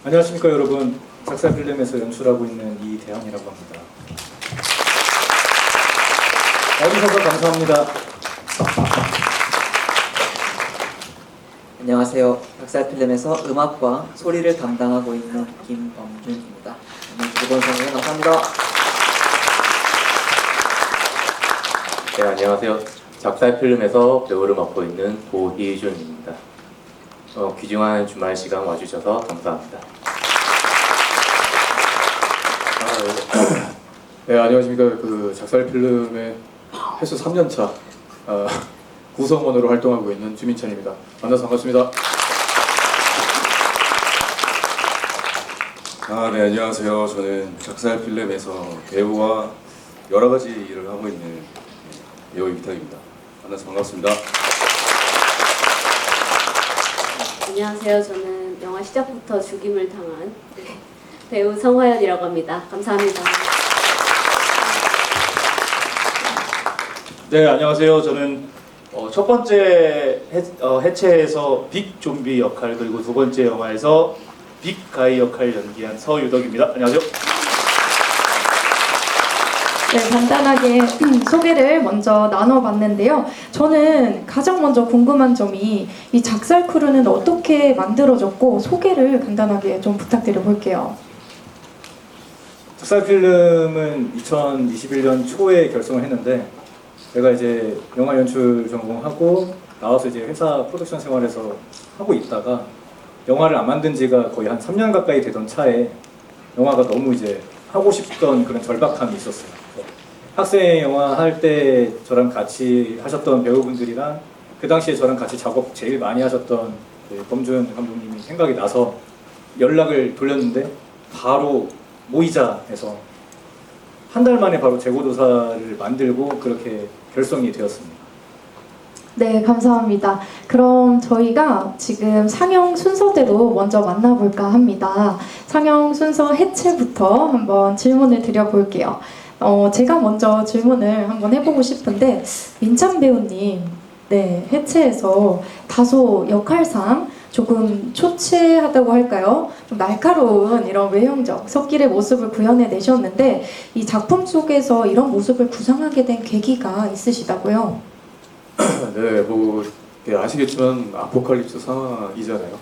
안녕하십니까 여러분. 작살 필름에서 연출하고 있는 이대현이라고 합니다. 와주셔서 감사합니다. 안녕하세요. 작살필름에서 음악과 소리를 담당하고 있는 김범준입니다. 오늘 즐거운 상영에 감사합니다. 네, 안녕하세요. 작살필름에서 배우를 맡고 있는 도희준입니다. 귀중한 주말 시간 와주셔서 감사합니다. 네, 안녕하십니까. 작살필름의 횟수 3년차 구성원으로 활동하고 있는 주민찬입니다. 만나서 반갑습니다. 네, 안녕하세요. 저는 작살필름에서 배우와 여러 가지 일을 하고 있는 배우 이기탁입니다. 만나서 반갑습니다. 안녕하세요. 저는 영화 시작부터 죽임을 당한 배우 성화연이라고 합니다. 감사합니다. 네, 안녕하세요. 저는 첫 번째 해체에서 빅 좀비 역할, 그리고 두 번째 영화에서 빅 가이 역할 연기한 서유덕입니다. 안녕하세요. 네, 간단하게 소개를 먼저 나눠봤는데요. 저는 가장 먼저 궁금한 점이 이 작살 크루는 어떻게 만들어졌고 소개를 간단하게 좀 부탁드려 볼게요. 작살 필름은 2021년 초에 결성을 했는데 제가 이제 영화 연출 전공하고 나와서 이제 회사 프로덕션 생활에서 하고 있다가 영화를 안 만든 지가 거의 한 3년 가까이 되던 차에 영화가 너무 이제 하고 싶던 그런 절박함이 있었어요. 학생 영화 할 때 저랑 같이 하셨던 배우분들이랑 그 당시에 저랑 같이 작업 제일 많이 하셨던 범준 감독님이 생각이 나서 연락을 돌렸는데 바로 모이자 해서 한 달 만에 바로 재고도사를 만들고 그렇게 결성이 되었습니다. 네, 감사합니다. 그럼 저희가 지금 상영 순서대로 먼저 만나볼까 합니다. 상영 순서 해체부터 한번 질문을 드려볼게요. 제가 먼저 질문을 한번 해보고 싶은데 민찬 배우님, 네, 해체에서 다소 역할상 조금 초췌하다고 할까요? 좀 날카로운 이런 외형적 석길의 모습을 구현해 내셨는데 이 작품 속에서 이런 모습을 구상하게 된 계기가 있으시다고요? 네, 아시겠지만 아포칼립스 상황이잖아요.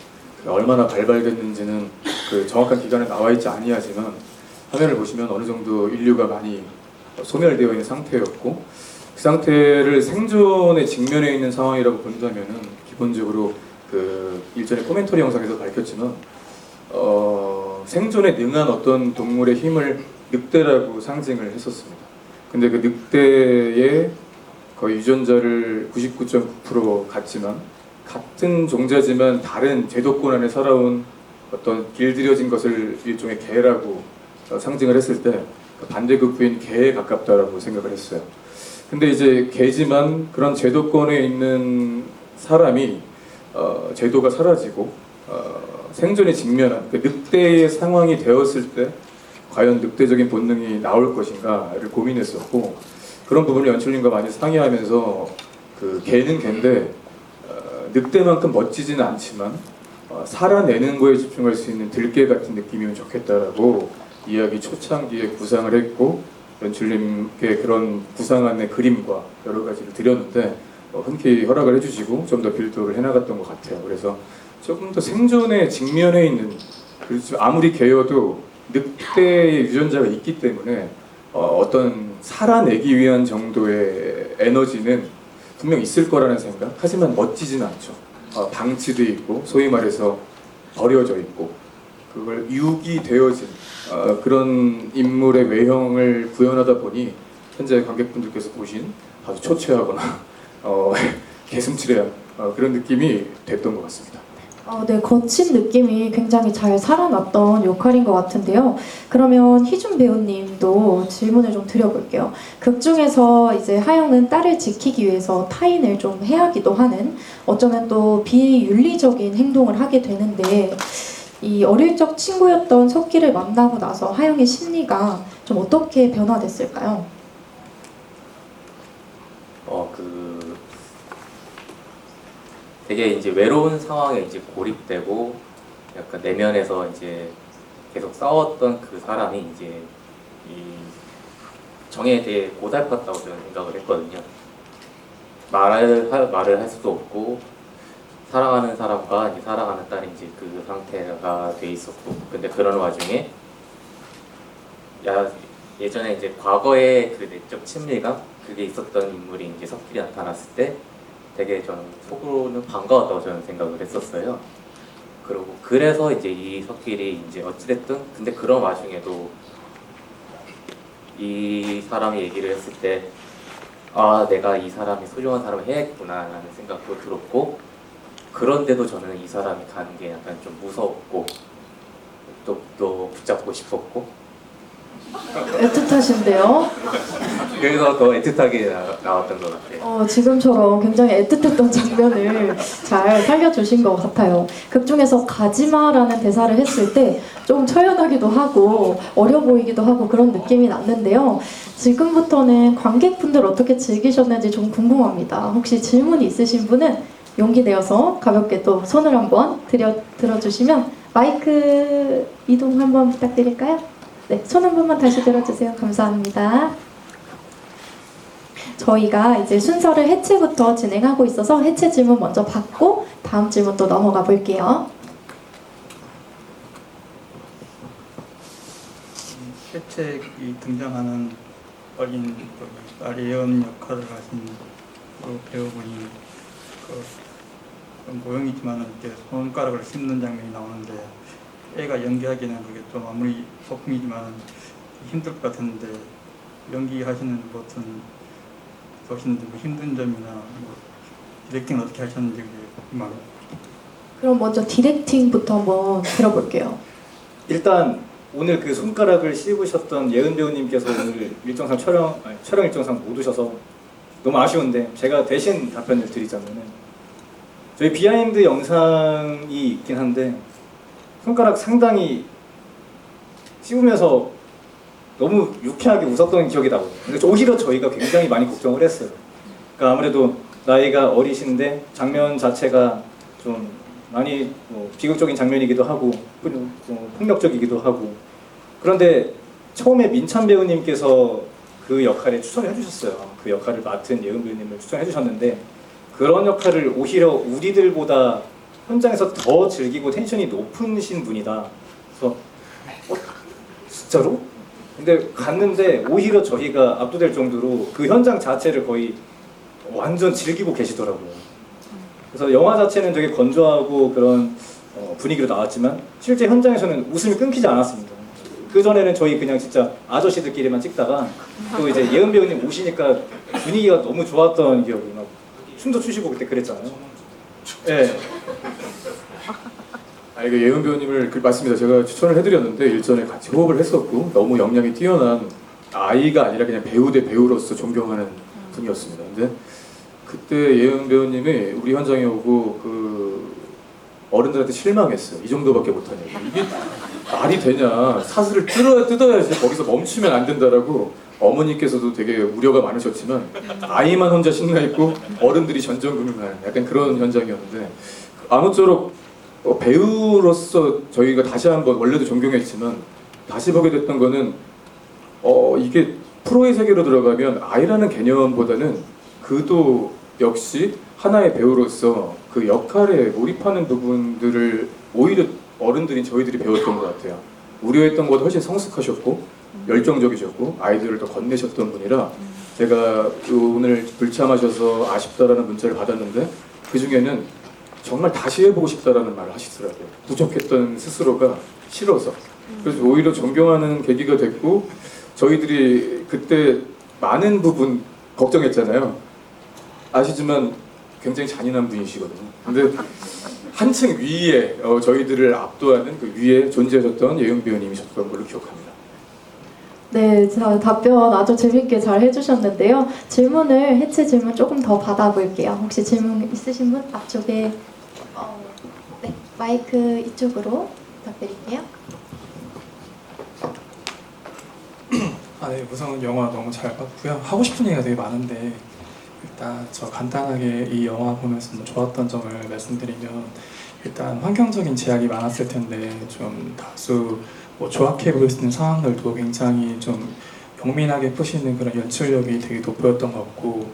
얼마나 발발됐는지는 정확한 기간에 나와 있지 아니하지만 화면을 보시면 어느 정도 인류가 많이 소멸되어 있는 상태였고 그 상태를 생존에 직면해 있는 상황이라고 본다면은 기본적으로 일전에 코멘터리 영상에서 밝혔지만 생존에 능한 어떤 동물의 힘을 늑대라고 상징을 했었습니다. 근데 그 늑대의 거의 유전자를 99.9% 같지만 같은 종자지만 다른 제도권 안에 살아온 어떤 길들여진 것을 일종의 개라고 상징을 했을 때 반대급부인 개에 가깝다라고 생각을 했어요. 근데 이제 개지만 그런 제도권에 있는 사람이 제도가 사라지고 생존에 직면한 늑대의 상황이 되었을 때 과연 늑대적인 본능이 나올 것인가를 고민했었고 그런 부분을 연출님과 많이 상의하면서 개는 개인데 늑대만큼 멋지지는 않지만 살아내는 거에 집중할 수 있는 들개 같은 느낌이면 좋겠다라고 이야기 초창기에 구상을 했고 연출님께 그런 구상안의 그림과 여러 가지를 드렸는데 흔쾌히 허락을 해주시고 좀 더 빌드업을 해나갔던 것 같아요. 그래서 조금 더 생존에 직면해 있는, 그렇죠. 아무리 개여도 늑대의 유전자가 있기 때문에 어떤 살아내기 위한 정도의 에너지는 분명 있을 거라는 생각. 하지만 멋지진 않죠. 방치돼 있고 소위 말해서 버려져 있고 그걸 유기되어진 그런 인물의 외형을 구현하다 보니 현재 관객분들께서 보신 아주 초췌하거나 개슴츠레한 그런 느낌이 됐던 것 같습니다. 네, 거친 느낌이 굉장히 잘 살아났던 역할인 것 같은데요. 그러면 희준 배우님도 질문을 좀 드려볼게요. 극 중에서 이제 하영은 딸을 지키기 위해서 타인을 좀 해하기도 하는 어쩌면 또 비윤리적인 행동을 하게 되는데 이 어릴 적 친구였던 석기를 만나고 나서 하영의 심리가 좀 어떻게 변화됐을까요? 되게 이제 외로운 상황에 이제 고립되고 약간 내면에서 이제 계속 싸웠던 그 사람이 이제 이 정에 대해 고달팠다고 저는 생각을 했거든요. 말을 할 수도 없고 사랑하는 사람과 이제 사랑하는 딸이 이제 그 상태가 돼 있었고, 근데 그런 와중에 예전에 이제 과거의 그 내적 친밀감 그게 있었던 인물이 이제 석길이 나타났을 때 되게 저는 속으로는 반가웠다고 저는 생각을 했었어요. 그리고 그래서 이제 이 석길이 이제 어찌됐든 근데 그런 와중에도 이 사람이 얘기를 했을 때 아, 내가 이 사람이 소중한 사람을 해야겠구나라는 생각도 들었고, 그런데도 저는 이 사람이 가는 게 약간 좀 무서웠고 또 붙잡고 싶었고, 애틋하신데요. 그래서 더 애틋하게 나왔던 것 같아요. 지금처럼 굉장히 애틋했던 장면을 잘 살려주신 것 같아요. 극 중에서 가지마라는 대사를 했을 때 좀 처연하기도 하고 어려 보이기도 하고 그런 느낌이 났는데요. 지금부터는 관객분들 어떻게 즐기셨는지 좀 궁금합니다. 혹시 질문이 있으신 분은 용기 내어서 가볍게 또 손을 한번 들어주시면 마이크 이동 한번 부탁드릴까요? 네, 손 한 번만 다시 들어주세요. 감사합니다. 저희가 이제 순서를 해체부터 진행하고 있어서 해체 질문 먼저 받고 다음 질문 또 넘어가 볼게요. 해체에 등장하는 어린 아리언 역할을 하신 그 배우분이 모형이지만 이렇게 손가락을 씹는 장면이 나오는데 애가 연기하기는 그게 좀 아무리 소품이지만 힘들 것 같은데 연기하시는 어떤 보시는데 뭐 힘든 점이나 뭐 디렉팅 어떻게 하셨는지 궁금합니다. 그럼 먼저 디렉팅부터 한번 들어볼게요. 일단 오늘 그 손가락을 씹으셨던 예은 배우님께서 오늘 일정상 촬영 일정상 못 오셔서 너무 아쉬운데 제가 대신 답변을 드리자면은, 저희 비하인드 영상이 있긴 한데 손가락 상당히 씹으면서 너무 유쾌하게 웃었던 기억이 나거든요. 근데 오히려 저희가 굉장히 많이 걱정을 했어요. 그러니까 아무래도 나이가 어리신데 장면 자체가 좀 많이 비극적인 장면이기도 하고 폭력적이기도 하고, 그런데 처음에 민찬 배우님께서 그 역할에 추천을 해주셨어요. 그 역할을 맡은 예은 배우님을 추천해 주셨는데, 그런 역할을 오히려 우리들보다 현장에서 더 즐기고 텐션이 높으신 분이다. 그래서 진짜로? 근데 갔는데 오히려 저희가 압도될 정도로 그 현장 자체를 거의 완전 즐기고 계시더라고요. 그래서 영화 자체는 되게 건조하고 그런 분위기로 나왔지만 실제 현장에서는 웃음이 끊기지 않았습니다. 그 전에는 저희 그냥 진짜 아저씨들끼리만 찍다가 또 이제 예은 배우님 오시니까 분위기가 너무 좋았던 기억이, 막 춤도 추시고 그때 그랬잖아요. 네. 이거 예은 배우님을 맞습니다. 제가 추천을 해드렸는데 일전에 같이 호흡을 했었고 너무 역량이 뛰어난 아이가 아니라 그냥 배우 대 배우로서 존경하는 분이었습니다. 근데 그때 예은 배우님이 우리 현장에 오고 그 어른들한테 실망했어요. 이 정도밖에 못하냐고. 이게 말이 되냐. 사슬을 뜯어야지 거기서 멈추면 안 된다라고 어머니께서도 되게 우려가 많으셨지만 아이만 혼자 신나있고 어른들이 전전긍긍하는 약간 그런 현장이었는데, 아무쪼록 배우로서 저희가 다시 한번 원래도 존경했지만 다시 보게 됐던 거는 이게 프로의 세계로 들어가면 아이라는 개념보다는 그도 역시 하나의 배우로서 그 역할에 몰입하는 부분들을 오히려 어른들인 저희들이 배웠던 것 같아요. 우려했던 것보다 훨씬 성숙하셨고 열정적이셨고 아이들을 더 건네셨던 분이라, 제가 오늘 불참하셔서 아쉽다라는 문자를 받았는데 그 중에는 정말 다시 해보고 싶다라는 말을 하시더라고요. 부족했던 스스로가 싫어서. 그래서 오히려 존경하는 계기가 됐고, 저희들이 그때 많은 부분 걱정했잖아요. 아시지만 굉장히 잔인한 분이시거든요. 근데 한층 위에 저희들을 압도하는 그 위에 존재하셨던 예은 배우님이셨던 걸로 기억합니다. 네, 자, 답변 아주 재밌게 잘 해주셨는데요. 해체 질문 조금 더 받아볼게요. 혹시 질문 있으신 분? 앞쪽에 네, 마이크 이쪽으로 부탁드릴게요. 네, 우선 영화 너무 잘 봤고요. 하고 싶은 얘기가 되게 많은데 일단 저 간단하게 이 영화 보면서 좀 좋았던 점을 말씀드리면, 일단 환경적인 제약이 많았을 텐데 좀 다수 뭐 조악해 보일 수 있는 상황들도 굉장히 좀 용민하게 푸시는 그런 연출력이 되게 돋보였던 것 같고,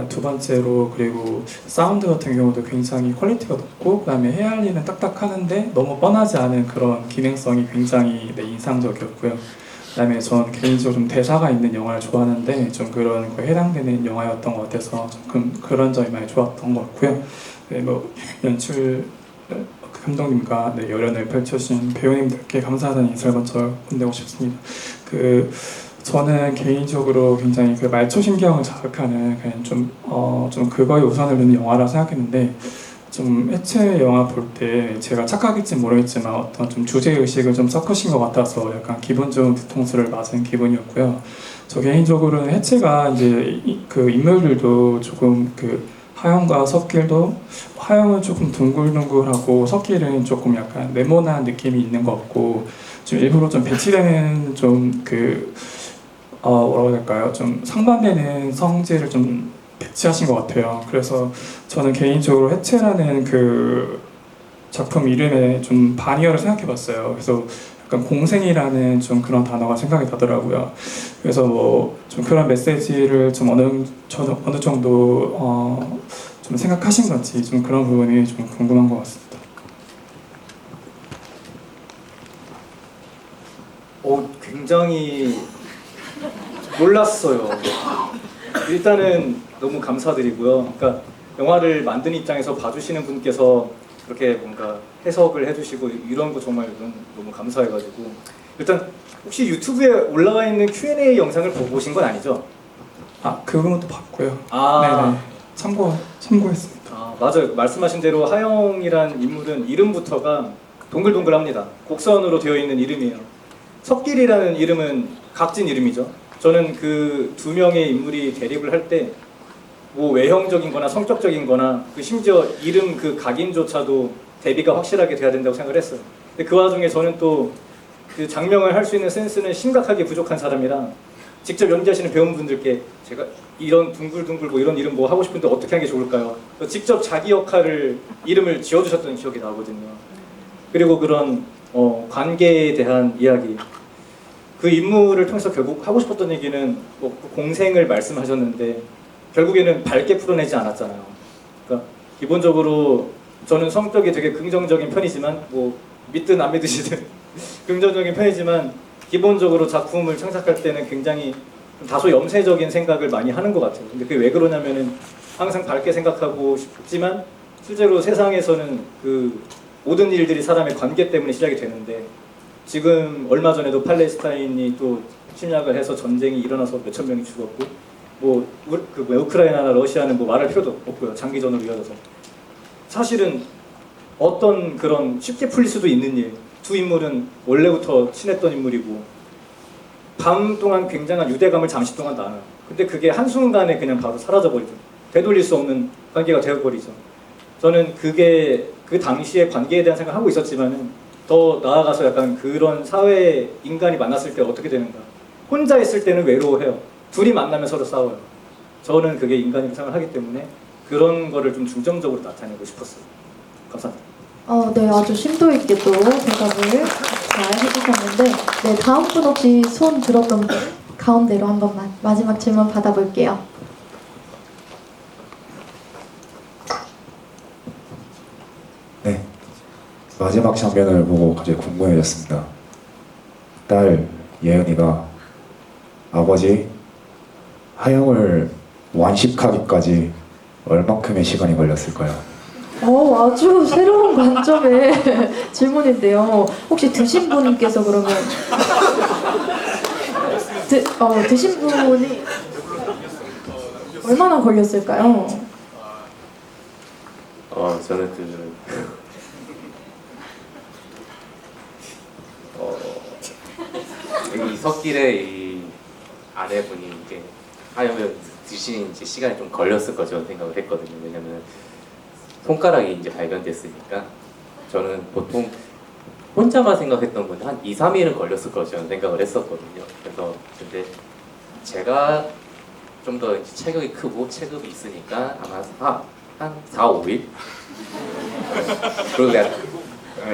두 번째로 그리고 사운드 같은 경우도 굉장히 퀄리티가 높고, 그다음에 해야 할 일은 딱딱 하는데 너무 뻔하지 않은 그런 기능성이 굉장히 인상적이었고요. 그다음에 전 개인적으로 좀 대사가 있는 영화를 좋아하는데 좀 그런 거에 해당되는 영화였던 것 같아서 좀 그런 점이 많이 좋았던 것 같고요. 네, 뭐 연출 감독님과 열연을 펼쳐주신 배우님들께 감사하다는 인사를 먼저 건네고 싶습니다. 저는 개인적으로 굉장히 그 말초신경을 자극하는 그냥 좀 그거에 우선을 두는 영화라 생각했는데, 좀 해체 영화 볼 때 제가 착각일지 모르겠지만 어떤 좀 주제 의식을 좀 섞으신 것 같아서 약간 기분 좋은 뒤통수를 맞은 기분이었고요. 저 개인적으로는 해체가 이제 그 인물들도 조금 그 하영과 석길도, 하영은 조금 둥글둥글하고 석길은 조금 약간 네모난 느낌이 있는 것 같고, 좀 일부러 좀 배치되는 뭐라고 해야 될까요? 좀 상반되는 성질을 좀 배치하신 것 같아요. 그래서 저는 개인적으로 해체라는 그 작품 이름에 좀 반의어를 생각해봤어요. 그래서 약간 공생이라는 좀 그런 단어가 생각이 나더라고요. 그래서 뭐 좀 그런 메시지를 좀 어느 정도 좀 생각하신 건지 좀 그런 부분이 좀 궁금한 것 같습니다. 굉장히 놀랐어요. 일단은 너무 감사드리고요. 그러니까 영화를 만든 입장에서 봐주시는 분께서 그렇게 뭔가 해석을 해주시고 이런 거 정말 너무 감사해가지고, 일단 혹시 유튜브에 올라와 있는 Q&A 영상을 보신 건 아니죠? 그 부분도 봤고요. 아, 네네. 참고했습니다. 맞아요. 말씀하신 대로 하영이란 인물은 이름부터가 동글동글합니다. 곡선으로 되어 있는 이름이에요. 석길이라는 이름은 각진 이름이죠. 저는 그 두 명의 인물이 대립을 할 때 뭐 외형적인 거나 성격적인 거나 그 심지어 이름 그 각인조차도 대비가 확실하게 돼야 된다고 생각을 했어요. 근데 그 와중에 저는 또 그 장명을 할 수 있는 센스는 심각하게 부족한 사람이라 직접 연기하시는 배우분들께 제가 이런 둥글둥글 뭐 이런 이름 뭐 하고 싶은데 어떻게 하는 게 좋을까요? 직접 자기 역할을 이름을 지어주셨던 기억이 나거든요. 그리고 그런 관계에 대한 이야기, 그 인물을 통해서 결국 하고 싶었던 얘기는 뭐 공생을 말씀하셨는데 결국에는 밝게 풀어내지 않았잖아요. 그러니까 기본적으로 저는 성격이 되게 긍정적인 편이지만 뭐 믿든 안 믿으시든 긍정적인 편이지만 기본적으로 작품을 창작할 때는 굉장히 좀 다소 염세적인 생각을 많이 하는 것 같아요. 근데 그게 왜 그러냐면은 항상 밝게 생각하고 싶지만 실제로 세상에서는 그 모든 일들이 사람의 관계 때문에 시작이 되는데, 지금 얼마 전에도 팔레스타인이 또 침략을 해서 전쟁이 일어나서 몇천 명이 죽었고, 뭐 우크라이나나 러시아는 뭐 말할 필요도 없고요. 장기전으로 이어져서 사실은 어떤 그런 쉽게 풀릴 수도 있는 일, 두 인물은 원래부터 친했던 인물이고 밤 동안 굉장한 유대감을 잠시 동안 나눠요. 근데 그게 한순간에 그냥 바로 사라져버리죠. 되돌릴 수 없는 관계가 되어버리죠. 저는 그게 그 당시의 관계에 대한 생각을 하고 있었지만은 더 나아가서 약간 그런 사회 인간이 만났을 때 어떻게 되는가. 혼자 있을 때는 외로워해요. 둘이 만나면 서로 싸워요. 저는 그게 인간이라고 생각을 하기 때문에 그런 거를 좀 중점적으로 나타내고 싶었어요. 감사합니다. 네, 아주 심도 있게 또 대답을 잘 해주셨는데, 네, 다음 분 혹시 손 들었던 분 가운데로 한 번만 마지막 질문 받아볼게요. 네, 마지막 장면을 보고 갑자기 궁금해졌습니다. 딸 예은이가 아버지 하영을 완식하기까지 얼만큼의 시간이 걸렸을까요? 아주 새로운 관점의 질문인데요. 혹시 드신 분께서 그러면 드신 분이 얼마나 걸렸을까요? 저는 이 석길의 이 아내분이 이제 하영을 드신 이제 시간이 좀 걸렸을 거죠 생각을 했거든요. 왜냐면 손가락이 이제 발견됐으니까 저는 보통 혼자만 생각했던 건 한 2, 3일은 걸렸을 거죠 생각을 했었거든요. 그래서 근데 제가 좀 더 체격이 크고 체급이 있으니까 아마 한 4, 5일? 그리고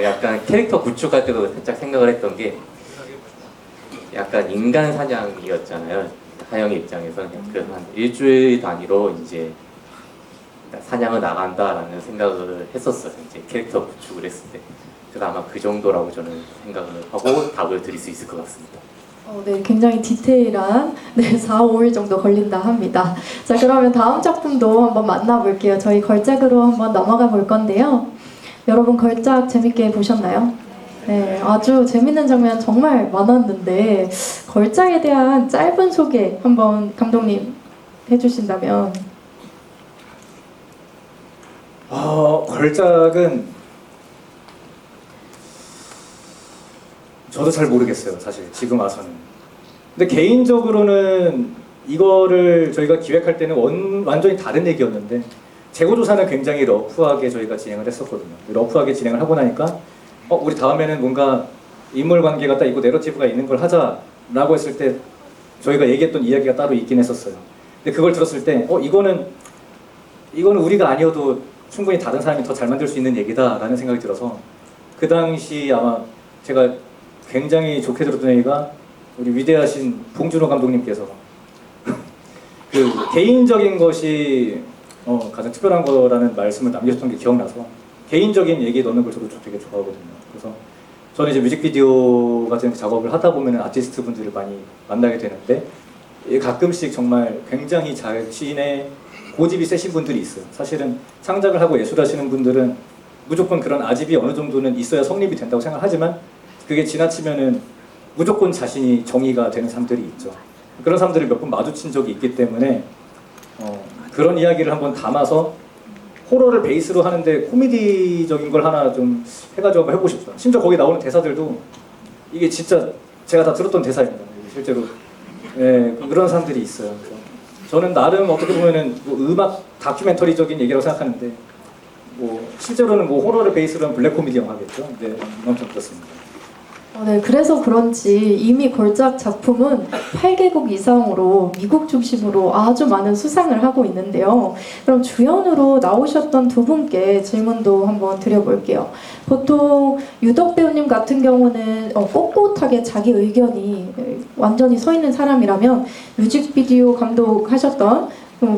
약간 캐릭터 구축할 때도 살짝 생각을 했던 게 약간 인간 사냥이었잖아요. 하영이 입장에서는 한 일주일 단위로 이제 사냥을 나간다라는 생각을 했었어요. 이제 캐릭터 구축을 했을 때. 그래서 아마 그 정도라고 저는 생각을 하고 답을 드릴 수 있을 것 같습니다. 네, 굉장히 디테일한 4, 5일 정도 걸린다 합니다. 자, 그러면 다음 작품도 한번 만나볼게요. 저희 걸작으로 한번 넘어가 볼 건데요. 여러분 걸작 재밌게 보셨나요? 네, 아주 재밌는 장면 정말 많았는데 걸작에 대한 짧은 소개 한번 감독님 해주신다면. 걸작은 저도 잘 모르겠어요, 사실 지금 와서는. 근데 개인적으로는 이거를 저희가 기획할 때는 완전히 다른 얘기였는데 재고조사는 굉장히 러프하게 저희가 진행을 했었거든요. 러프하게 진행을 하고 나니까 우리 다음에는 뭔가 인물 관계가 딱 있고 내러티브가 있는 걸 하자라고 했을 때 저희가 얘기했던 이야기가 따로 있긴 했었어요. 근데 그걸 들었을 때 이거는 우리가 아니어도 충분히 다른 사람이 더 잘 만들 수 있는 얘기다라는 생각이 들어서 그 당시 아마 제가 굉장히 좋게 들었던 얘기가 우리 위대하신 봉준호 감독님께서 그 개인적인 것이 가장 특별한 거라는 말씀을 남기셨던 게 기억나서 개인적인 얘기 넣는 걸 저도 되게 좋아하거든요. 그래서 저는 이제 뮤직비디오 같은 작업을 하다 보면 아티스트 분들을 많이 만나게 되는데 가끔씩 정말 굉장히 자신의 고집이 세신 분들이 있어요. 사실은 창작을 하고 예술하시는 분들은 무조건 그런 아집이 어느 정도는 있어야 성립이 된다고 생각하지만 그게 지나치면은 무조건 자신이 정의가 되는 사람들이 있죠. 그런 사람들을 몇 번 마주친 적이 있기 때문에 그런 이야기를 한번 담아서 호러를 베이스로 하는데 코미디적인 걸 하나 좀 해가지고 한번 해보고 싶어요. 심지어 거기 나오는 대사들도 이게 진짜 제가 다 들었던 대사입니다. 실제로 그런 사람들이 있어요. 그래서 저는 나름 어떻게 보면은 뭐 음악 다큐멘터리적인 얘기라고 생각하는데 뭐 실제로는 뭐 호러를 베이스로 한 블랙 코미디 영화겠죠. 네, 아무튼 그렇습니다. 네, 그래서 그런지 이미 걸작 작품은 8개국 이상으로 미국 중심으로 아주 많은 수상을 하고 있는데요. 그럼 주연으로 나오셨던 두 분께 질문도 한번 드려볼게요. 보통 유덕 배우님 같은 경우는 꼿꼿하게 자기 의견이 완전히 서 있는 사람이라면 뮤직비디오 감독하셨던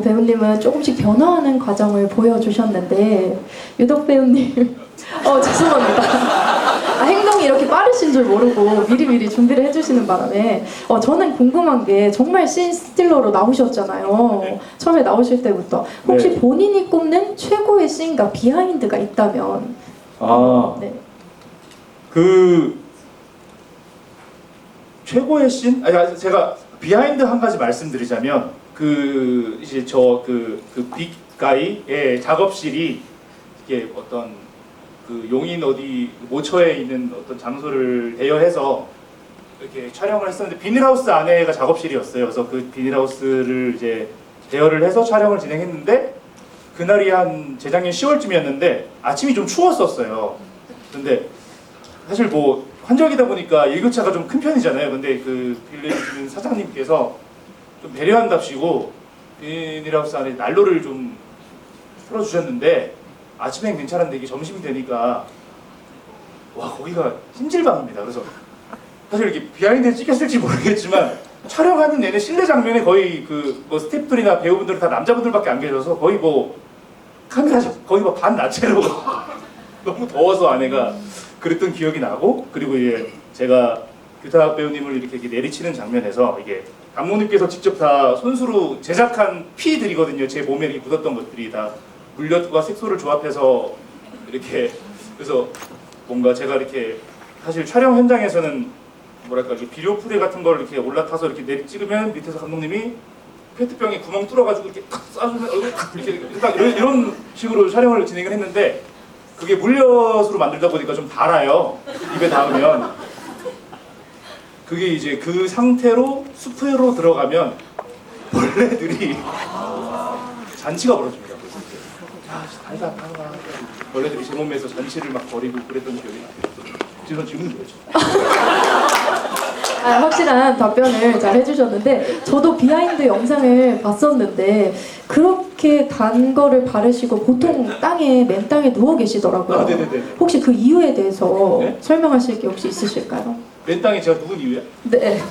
배우님은 조금씩 변화하는 과정을 보여주셨는데 유덕 배우님 죄송합니다. 행동이 이렇게 빠르신 줄 모르고 미리미리 준비를 해주시는 바람에 저는 궁금한 게 정말 씬 스틸러로 나오셨잖아요. 처음에 나오실 때부터 혹시 본인이 꼽는 최고의 씬과 비하인드가 있다면 네. 그 최고의 씬? 제가 비하인드 한 가지 말씀드리자면 이제 그 빅가이의 작업실이 이게 어떤 그 용인 어디 모처에 있는 어떤 장소를 대여해서 이렇게 촬영을 했었는데 비닐하우스 안에가 작업실이었어요. 그래서 그 비닐하우스를 이제 대여를 해서 촬영을 진행했는데 그날이 한 재작년 10월쯤이었는데 아침이 좀 추웠었어요. 근데 사실 뭐 환절기다 보니까 일교차가 좀 큰 편이잖아요. 근데 그 빌려주는 사장님께서 좀 배려한답시고 비닐하우스 안에 난로를 좀 풀어주셨는데 아침엔 괜찮은데 이게 점심이 되니까 와 거기가 찜질방입니다. 그래서 사실 이렇게 비하인드에 찍혔을지 모르겠지만 촬영하는 내내 실내 장면에 거의 그 뭐 스태프들이나 배우분들 다 남자분들밖에 안 계셔서 거의 뭐 카메라 거의 뭐 반 나체로 너무 더워서 아내가 그랬던 기억이 나고 그리고 이제 제가 규탁 배우님을 이렇게 내리치는 장면에서 이게 감독님께서 직접 다 손수로 제작한 피들이거든요. 제 몸에 이렇게 묻었던 것들이 다 물엿과 색소를 조합해서 이렇게 그래서 뭔가 제가 이렇게 사실 촬영 현장에서는 뭐랄까 이렇게 비료 프레 같은 걸 이렇게 올라타서 이렇게 내리 찍으면 밑에서 감독님이 페트병에 구멍 뚫어가지고 이렇게 탁 쏴주면 얼굴 탁 이렇게 딱 이런 식으로 촬영을 진행을 했는데 그게 물엿으로 만들다 보니까 좀 달아요. 입에 닿으면 그게 이제 그 상태로 숲으로 들어가면 벌레들이 잔치가 벌어집니다. 달다 벌레들이 제 몸에서 잔치를 막 벌이고 그랬던 기억이 나요. 지금 뭐죠? 확실한 답변을 잘 해주셨는데 저도 비하인드 영상을 봤었는데 그렇게 그렇게 단 거를 바르시고 보통 땅에 맨 땅에 누워 계시더라고요. 아, 네네네. 혹시 그 이유에 대해서 네? 설명하실 게 혹시 있으실까요? 맨 땅에 제가 누군 이유야? 네.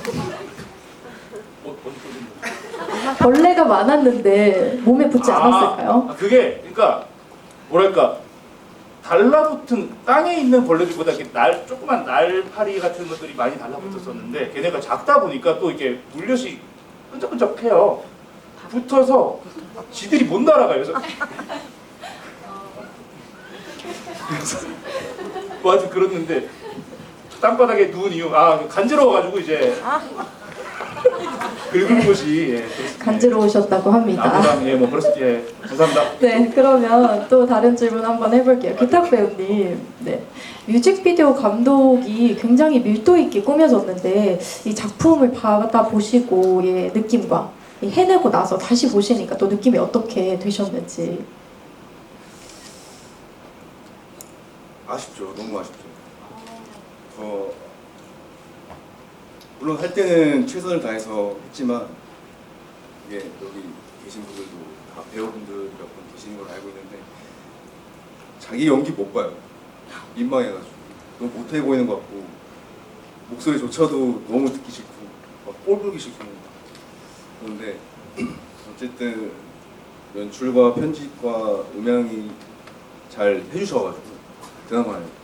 벌레가 많았는데 몸에 붙지 않았을까요? 그게 그러니까 뭐랄까 달라붙은 땅에 있는 벌레들보다 이렇게 조그만 날파리 같은 것들이 많이 달라붙었었는데 걔네가 작다 보니까 또 이렇게 물엿이 끈적끈적해요. 붙어서 지들이 못 날아가요. 그래서 뭐 하여튼 그렇는데 땅바닥에 누운 이유 간지러워가지고 이제 긁은 곳이 그렇습니다. 간지러우셨다고 합니다. 나무랑 뭐 그렇습니다. 감사합니다. 네, 그러면 또 다른 질문 한번 해볼게요. 기탁 배우님, 네, 뮤직비디오 감독이 굉장히 밀도 있게 꾸며졌는데 이 작품을 받아보시고 의 느낌과 해내고 나서 다시 보시니까 또 느낌이 어떻게 되셨는지. 아쉽죠. 너무 아쉽죠. 물론 할 때는 최선을 다해서 했지만 이게 여기 계신 분들도 다 배우분들 몇 분 계시는 걸 알고 있는데 자기 연기 못 봐요. 민망해가지고 너무 못해 보이는 것 같고 목소리조차도 너무 듣기 싫고 막 꼴보기 싫고 그런데 어쨌든 연출과 편집과 음향이 잘 해주셔가지고 대단하네요.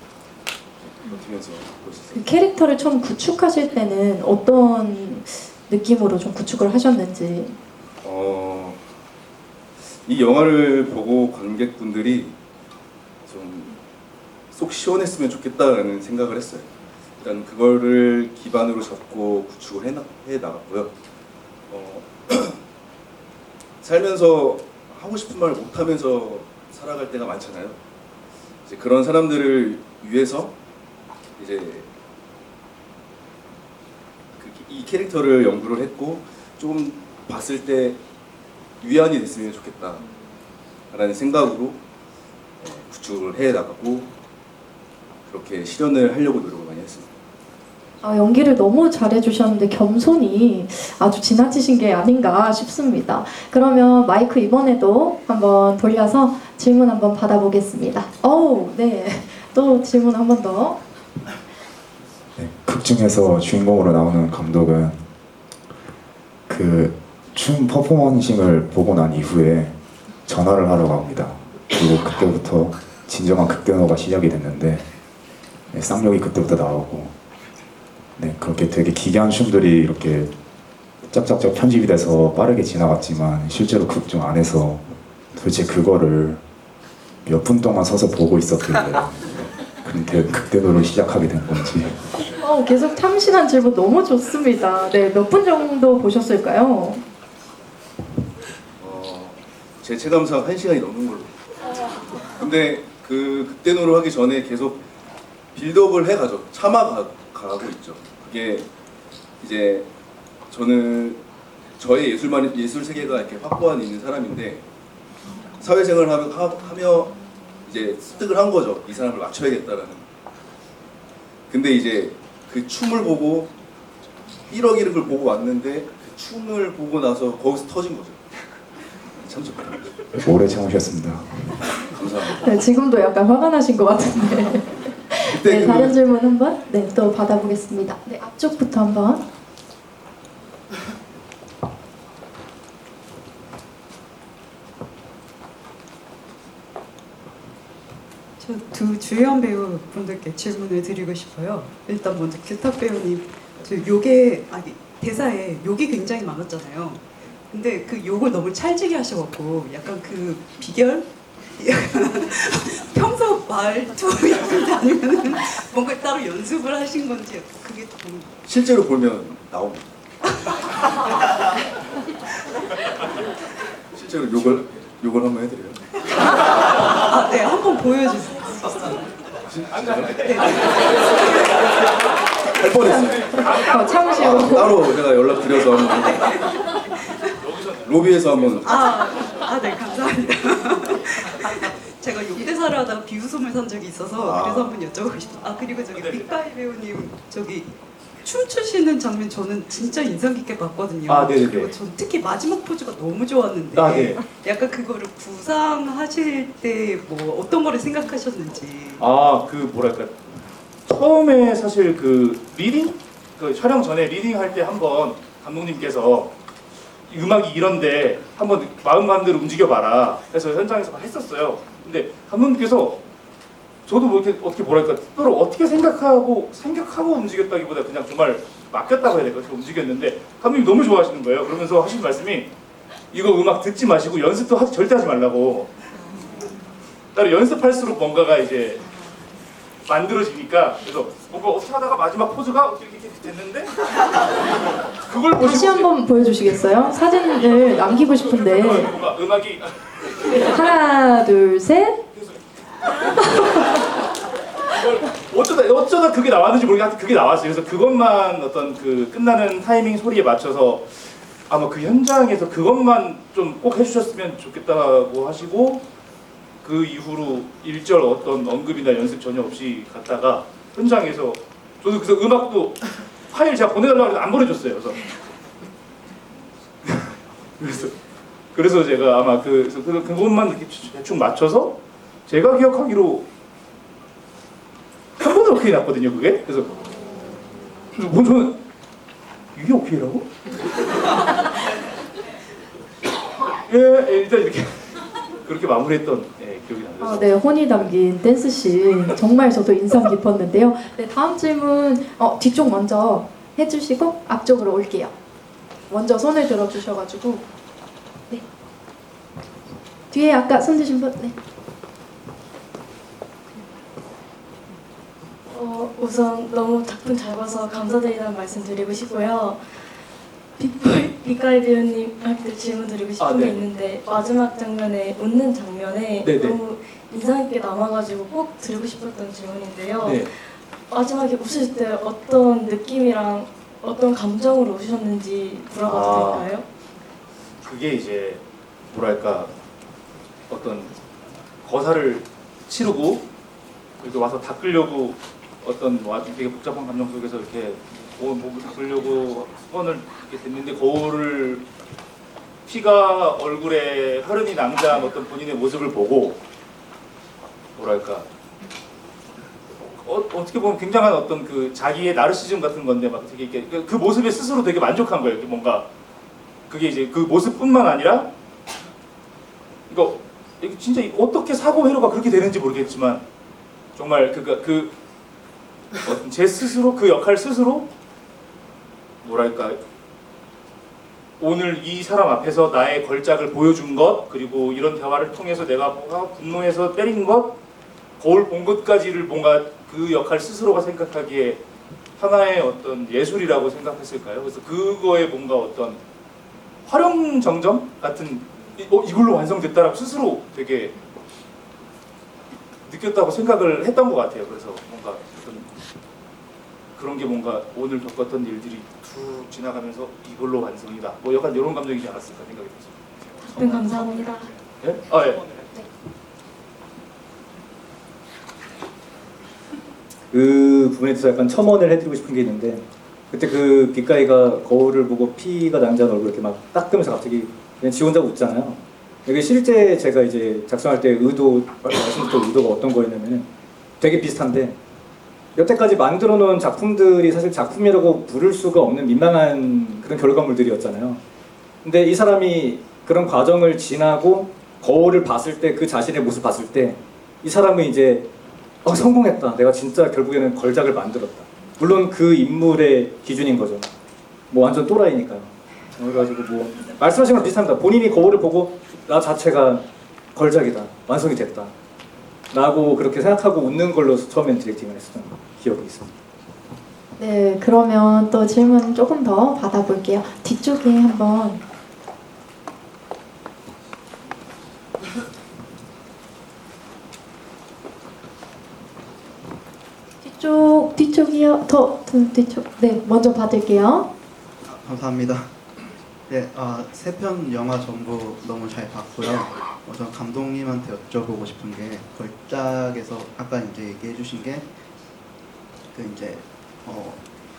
버티면서 볼 수 있어요. 그 캐릭터를 처음 구축하실 때는 어떤 느낌으로 좀 구축을 하셨는지. 이 영화를 보고 관객분들이 좀 속 시원했으면 좋겠다라는 생각을 했어요. 일단 그거를 기반으로 잡고 구축을 해 나갔고요. 살면서 하고 싶은 말을 못 하면서 살아갈 때가 많잖아요. 이제 그런 사람들을 위해서 이제 이 캐릭터를 연구를 했고 좀 봤을 때 위안이 됐으면 좋겠다라는 생각으로 구축을 해 나가고 그렇게 실현을 하려고 노력을 많이 했습니다. 연기를 너무 잘해주셨는데 겸손이 아주 지나치신 게 아닌가 싶습니다. 그러면 마이크 이번에도 한번 돌려서 질문 한번 받아보겠습니다. 네. 또 질문 한 번 더. 네, 극 중에서 주인공으로 나오는 감독은 그 춤 퍼포먼싱을 보고 난 이후에 전화를 하러 갑니다. 그리고 그때부터 진정한 극대노가 시작이 됐는데 네, 쌍욕이 그때부터 나오고 네, 그렇게 되게 기괴한 춤들이 이렇게 짝짝짝 편집이 돼서 빠르게 지나갔지만 실제로 극중 안에서 도대체 그거를 몇 분 동안 서서 보고 있었길래 근데 극대노를 시작하게 된 건지. 계속 참신한 질문 너무 좋습니다. 네, 몇 분 정도 보셨을까요? 제 체감상 1시간이 넘는 걸로. 근데 그 극대노를 하기 전에 계속 빌드업을 해가죠. 참아가고 있죠. 그게 이제 저는 저의 예술 세계가 이렇게 확고한 있는 사람인데 사회생활을 하며 이제 습득을 한 거죠. 이 사람을 맞춰야겠다라는. 근데 이제 그 춤을 보고 1억이라는 걸 보고 왔는데 그 춤을 보고 나서 거기서 터진 거죠. 참 좋다. 오래 참으셨습니다. 감사합니다. 네, 지금도 약간 화가 나신 것 같은데. 네, 다른 질문 한번 또 받아보겠습니다. 네, 앞쪽부터 한번. 저 두 주연 배우분들께 질문을 드리고 싶어요. 일단 먼저 규탁 배우님, 저 대사에 욕이 굉장히 많았잖아요. 근데 그 욕을 너무 찰지게 하셔갖고 약간 그 비결? 평소 말투였는지 아니면 뭔가 따로 연습을 하신 건지 그게 좀 실제로 보면 나옵니다. 실제로 욕을 한번 해드려요. 네, 한번 보여주세요. 네. 할 뻔했어요. 참으시고. 따로 제가 연락드려서 한번 로비에서 한번. 네, 감사합니다. 제가 욕대사를 하다가 비웃음을 산 적이 있어서 그래서 한번 여쭤보고 싶어요. 그리고 저기 빅바이 배우님 저기 춤추시는 장면 저는 진짜 인상 깊게 봤거든요. 아, 네네네. 그리고 전 특히 마지막 포즈가 너무 좋았는데 아, 네. 약간 그거를 구상하실 때 뭐 어떤 거를 생각하셨는지. 아, 그 뭐랄까 처음에 사실 그 리딩 그 촬영 전에 리딩 할 때 한번 감독님께서 이 음악이 이런데 한번 마음가짐대로 움직여봐라 해서 현장에서 막 했었어요. 근데 감독님께서 저도 뭐 이렇게 어떻게 뭐랄까 특별히 어떻게 생각하고 움직였다기보다 그냥 정말 맡겼다고 해야 될까 그렇게 움직였는데 감독님 너무 좋아하시는 거예요. 그러면서 하신 말씀이 이거 음악 듣지 마시고 연습도 절대 하지 말라고. 따로 연습할수록 뭔가가 이제 만들어지니까 그래서 뭔가 어떻게 하다가 마지막 포즈가 이렇게 됐는데 그걸 보시고 다시 한번 보여주시겠어요? 사진을 남기고 싶은데. 뭔가 음악이 하나, 둘, 셋. 어쩌다 그게 나왔는지 모르겠는데 그게 나왔어요. 그래서 그것만 어떤 그 끝나는 타이밍 소리에 맞춰서 아마 그 현장에서 그것만 좀 꼭 해주셨으면 좋겠다고 하시고 그 이후로 일절 어떤 언급이나 연습 전혀 없이 갔다가 현장에서 저도 그래서 음악도 파일 제가 보내달라고 해서 안 보내줬어요. 그래서 제가 아마 그것만 이렇게 대충 맞춰서 제가 기억하기로 한 번은 오케이 났거든요, 그게. 그래서 뭐 저는 이게 오케이라고? 예, 일단 이렇게 그렇게 마무리했던 기억이 나요. 네, 혼이 담긴 댄스씬 정말 저도 인상 깊었는데요. 네, 다음 질문 뒤쪽 먼저 해주시고 앞쪽으로 올게요. 먼저 손을 들어주셔가지고 네. 뒤에 아까 손 드신 분 네. 우선 너무 작품 잘 봐서 감사드리다는 말씀 드리고 싶고요. 빛가이 배우님한테 질문 드리고 싶은 게 네. 있는데 마지막 장면에 웃는 장면에 네네. 너무 인상 깊게 남아가지고 꼭 드리고 싶었던 질문인데요. 네. 마지막에 웃으실 때 어떤 느낌이랑 어떤 감정으로 웃으셨는지 물어봐도 될까요? 그게 이제 뭐랄까 어떤 거사를 치르고 이렇게 와서 닦으려고 어떤 되게 복잡한 감정 속에서 이렇게 목을 닦으려고 수건을 이렇게 댔는데 거울을 피가 얼굴에 흐름이 낭자한 어떤 본인의 모습을 보고 뭐랄까 어떻게 보면 굉장한 어떤 그 자기의 나르시즘 같은 건데 막 되게 이렇게 그 모습에 스스로 되게 만족한 거예요. 뭔가 그게 이제 그 모습뿐만 아니라 이거 진짜 어떻게 사고 회로가 그렇게 되는지 모르겠지만 정말 제 스스로 그 역할 스스로 뭐랄까 오늘 이 사람 앞에서 나의 걸작을 보여준 것 그리고 이런 대화를 통해서 내가 뭔가 분노해서 때린 것 거울 본 것까지를 뭔가 그 역할 스스로가 생각하기에 하나의 어떤 예술이라고 생각했을까요? 그래서 그거에 뭔가 어떤 활용정점 같은 이걸로 완성됐다라고 스스로 되게 느꼈다고 생각을 했던 것 같아요. 그래서 뭔가 어떤 그런 게 뭔가 오늘 겪었던 일들이 툭 지나가면서 이걸로 완성이다. 뭐 약간 이런 감정이지 않았을까 생각이 들었어요. 답변 감사합니다. 예? 아 예. 그 부분에 대해서 약간 첨언을 해드리고 싶은 게 있는데 그때 그 빛가이가 거울을 보고 피가 낭자한 얼굴 이렇게 막 닦으면서 갑자기 그냥 지 혼자 웃잖아요. 이게 실제 제가 이제 작성할 때 말씀드렸던 의도가 어떤 거였냐면 되게 비슷한데 여태까지 만들어 놓은 작품들이 사실 작품이라고 부를 수가 없는 민망한 그런 결과물들이었잖아요. 근데 이 사람이 그런 과정을 지나고 거울을 봤을 때 그 자신의 모습 봤을 때 이 사람은 이제 성공했다. 내가 진짜 결국에는 걸작을 만들었다. 물론 그 인물의 기준인 거죠. 뭐 완전 또라이니까요. 그래가지고 뭐 말씀하신 건 비슷합니다. 본인이 거울을 보고 나 자체가 걸작이다. 완성이 됐다. 라고 그렇게 생각하고 웃는 걸로 처음엔 디렉팅을 했었던 기억이 있습니다. 네, 그러면 또 질문 조금 더 받아볼게요. 뒤쪽에 한번. 뒤쪽이요. 더 뒤쪽. 네, 먼저 받을게요. 감사합니다. 네, 세 편 영화 전부 너무 잘 봤고요. 전 감독님한테 여쭤보고 싶은 게 걸작에서 아까 이제 얘기해 주신 게 그 이제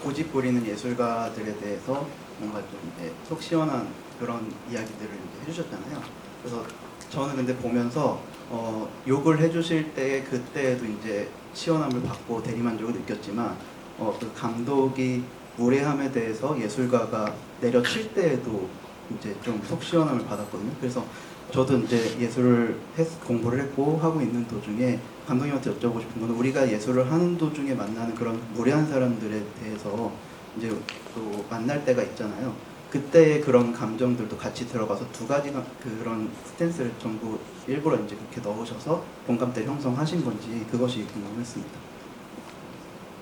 고집 부리는 예술가들에 대해서 뭔가 좀 이제 속 시원한 그런 이야기들을 이제 해주셨잖아요. 그래서 저는 근데 보면서 욕을 해주실 때 그때도 이제 시원함을 받고 대리만족을 느꼈지만 그 감독이 무례함에 대해서 예술가가 내려칠 때에도 이제 좀 속 시원함을 받았거든요. 그래서 저도 이제 예술을 공부를 했고 하고 있는 도중에 감독님한테 여쭤보고 싶은 건 우리가 예술을 하는 도중에 만나는 그런 무례한 사람들에 대해서 이제 또 만날 때가 있잖아요. 그때의 그런 감정들도 같이 들어가서 두 가지가 그런 스탠스를 전부 일부러 이제 그렇게 넣으셔서 공감대를 형성하신 건지 그것이 궁금했습니다.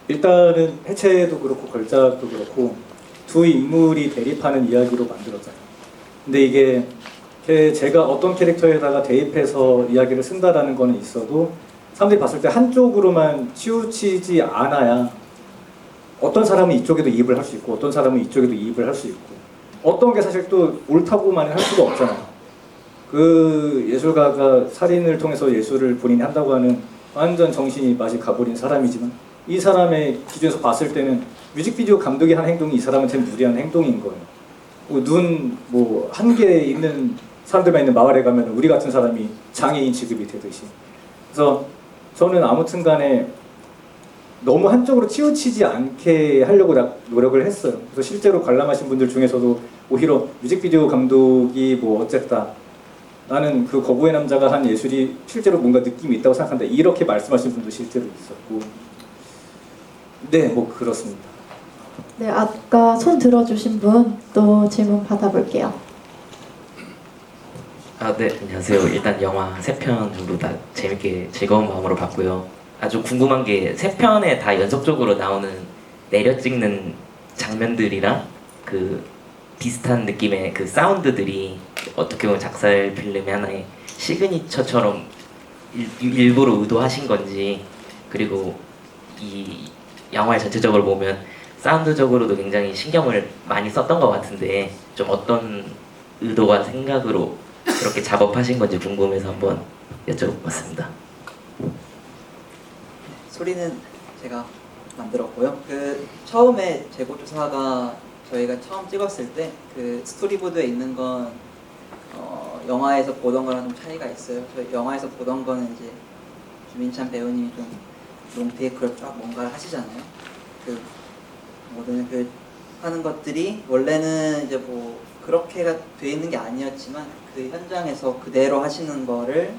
일단은 해체도 그렇고 걸작도 그렇고 두 인물이 대립하는 이야기로 만들었잖아요. 근데 이게 제가 어떤 캐릭터에다가 대입해서 이야기를 쓴다라는 거는 있어도 사람들이 봤을 때 한쪽으로만 치우치지 않아야 어떤 사람은 이쪽에도 이입을 할 수 있고 어떤 사람은 이쪽에도 이입을 할 수 있고 어떤 게 사실 또 옳다고만 할 수가 없잖아요. 그 예술가가 살인을 통해서 예술을 본인이 한다고 하는 완전 정신이 맛이 가버린 사람이지만 이 사람의 기준에서 봤을 때는 뮤직비디오 감독이 한 행동이 이 사람한테는 무리한 행동인 거예요. 눈 뭐 한 개 있는 사람들만 있는 마을에 가면 우리 같은 사람이 장애인 취급이 되듯이. 그래서 저는 아무튼 간에 너무 한쪽으로 치우치지 않게 하려고 노력을 했어요. 그래서 실제로 관람하신 분들 중에서도 오히려 뮤직비디오 감독이 뭐 어쨌다, 나는 그 거부의 남자가 한 예술이 실제로 뭔가 느낌이 있다고 생각한다, 이렇게 말씀하신 분도 실제로 있었고. 네, 뭐 그렇습니다. 네, 아까 손 들어주신 분 또 질문 받아볼게요. 네, 안녕하세요. 일단 영화 3편 정도 다 재밌게 즐거운 마음으로 봤고요. 아주 궁금한 게 3편에 다 연속적으로 나오는 내려 찍는 장면들이랑 그 비슷한 느낌의 그 사운드들이 어떻게 보면 작살 필름의 하나의 시그니처처럼 일부러 의도하신 건지, 그리고 이 영화의 전체적으로 보면 사운드적으로도 굉장히 신경을 많이 썼던 것 같은데 좀 어떤 의도와 생각으로 그렇게 작업하신 건지 궁금해서 한번 여쭤봤습니다. 소리는 제가 만들었고요. 그 처음에 재고조사가 저희가 처음 찍었을 때 그 스토리보드에 있는 건 영화에서 보던 거랑 좀 차이가 있어요. 저희 영화에서 보던 거는 이제 김인찬 배우님이 좀 롱테이크로 쫙 뭔가를 하시잖아요. 그 모든 그 하는 것들이 원래는 이제 뭐 그렇게가 돼 있는 게 아니었지만 그 현장에서 그대로 하시는 거를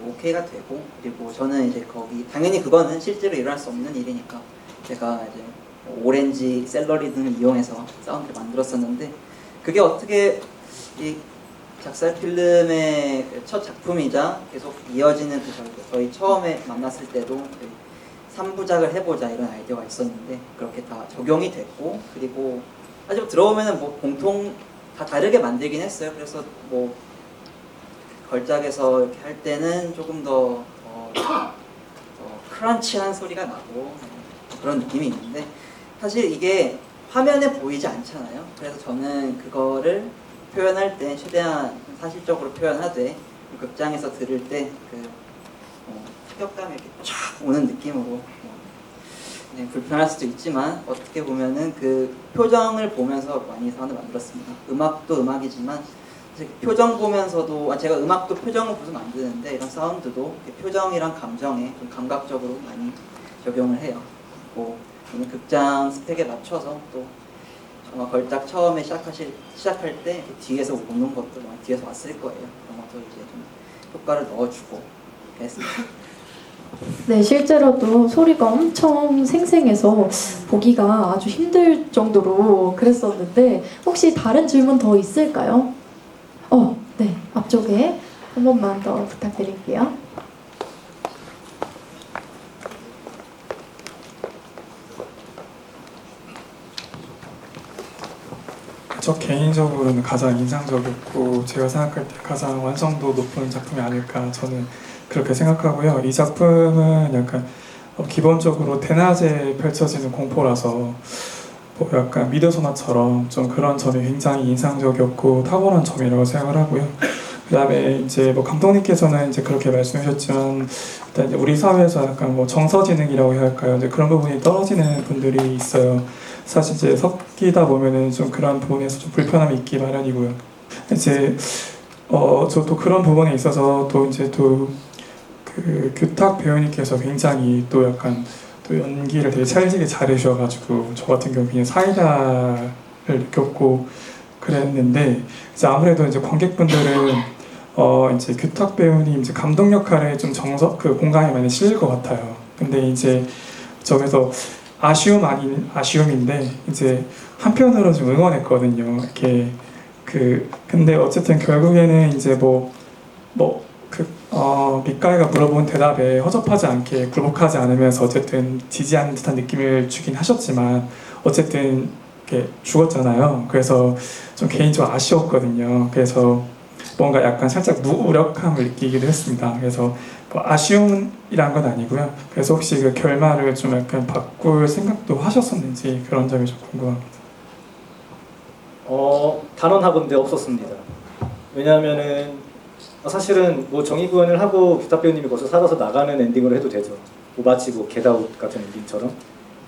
오케이가 되고, 그리고 저는 이제 거기 당연히 그거는 실제로 일어날 수 없는 일이니까 제가 이제 오렌지 샐러리 등을 이용해서 사운드를 만들었었는데, 그게 어떻게 이 작살 필름의 첫 작품이자 계속 이어지는 그 저희 처음에 만났을 때도 3부작을 해보자 이런 아이디어가 있었는데 그렇게 다 적용이 됐고, 그리고 사실 들어오면은 뭐 공통 다 다르게 만들긴 했어요. 그래서 뭐 걸작에서 이렇게 할 때는 조금 더 크런치한 소리가 나고 그런 느낌이 있는데 사실 이게 화면에 보이지 않잖아요. 그래서 저는 그거를 표현할 때 최대한 사실적으로 표현하되 극장에서 들을 때 그 흡격감이 이렇게 쫙 오는 느낌으로 불편할 수도 있지만 어떻게 보면은 그 표정을 보면서 많이 사운드 만들었습니다. 음악도 음악이지만 표정 보면서도 제가 음악도 표정을 보면서 만드는데 이런 사운드도 표정이랑 감정에 좀 감각적으로 많이 적용을 해요. 뭐 극장 스펙에 맞춰서 또 아마 걸작 처음에 시작할 때 뒤에서 오는 것도 많이 뒤에서 왔을 거예요. 그런 것도 이제 좀 효과를 넣어주고 했습니다. 네, 실제로도 소리가 엄청 생생해서 보기가 아주 힘들 정도로 그랬었는데 혹시 다른 질문 더 있을까요? 네, 앞쪽에 한 번만 더 부탁드릴게요. 저 개인적으로는 가장 인상적이었고 제가 생각할 때 가장 완성도 높은 작품이 아닐까 저는 그렇게 생각하고요. 이 작품은 약간 기본적으로 대낮에 펼쳐지는 공포라서 뭐 약간 미드소나처럼 좀 그런 점이 굉장히 인상적이었고 탁월한 점이라고 생각을 하고요. 그다음에 이제 뭐 감독님께서는 이제 그렇게 말씀하셨지만 일단 이제 우리 사회에서 약간 뭐 정서지능이라고 해야 할까요? 이제 그런 부분이 떨어지는 분들이 있어요. 사실 이제 섞이다 보면은 좀 그런 부분에서 좀 불편함이 있기 마련이고요. 이제 저도 그런 부분에 있어서 또 이제 또 그 규탁 배우님께서 굉장히 또 약간 또 연기를 되게 찰지게 잘해주셔가지고 저 같은 경우 그냥 사이다를 느꼈고 그랬는데 이제 아무래도 이제 관객분들은 이제 규탁 배우님 이제 감독 역할에 좀 그 공감이 많이 실릴 것 같아요. 근데 이제 저기서 아쉬움 아닌 아쉬움인데 이제 한편으로 좀 응원했거든요. 이렇게 근데 어쨌든 결국에는 이제 밑가이가 물어본 대답에 허접하지 않게 굴복하지 않으면서 어쨌든 지지하는 듯한 느낌을 주긴 하셨지만 어쨌든 이렇게 죽었잖아요. 그래서 좀 개인적으로 아쉬웠거든요. 그래서 뭔가 약간 살짝 무력함을 느끼기도 했습니다. 그래서 뭐 아쉬움이란 건 아니고요. 그래서 혹시 그 결말을 좀 약간 바꿀 생각도 하셨었는지 그런 점이 좀 궁금합니다. 단언하건대 없었습니다. 왜냐하면은 사실은 뭐 정의 구현을 하고 규탁 배우님이 거기서 살아서 나가는 엔딩으로 해도 되죠. 뭐 마치 뭐 겟아웃 같은 엔딩처럼.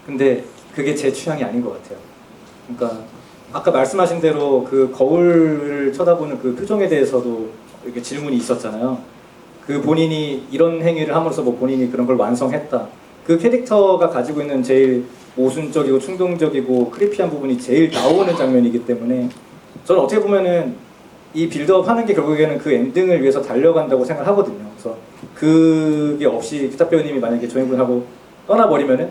근데 그게 제 취향이 아닌 것 같아요. 그러니까 아까 말씀하신 대로 그 거울을 쳐다보는 그 표정에 대해서도 이렇게 질문이 있었잖아요. 그 본인이 이런 행위를 함으로써 뭐 본인이 그런 걸 완성했다. 그 캐릭터가 가지고 있는 제일 모순적이고 충동적이고 크리피한 부분이 제일 나오는 장면이기 때문에 저는 어떻게 보면은 이 빌드업 하는 게 결국에는 그 엔딩을 위해서 달려간다고 생각하거든요. 그래서 그게 없이 규탁 배우님이 만약에 조인군하고 떠나버리면은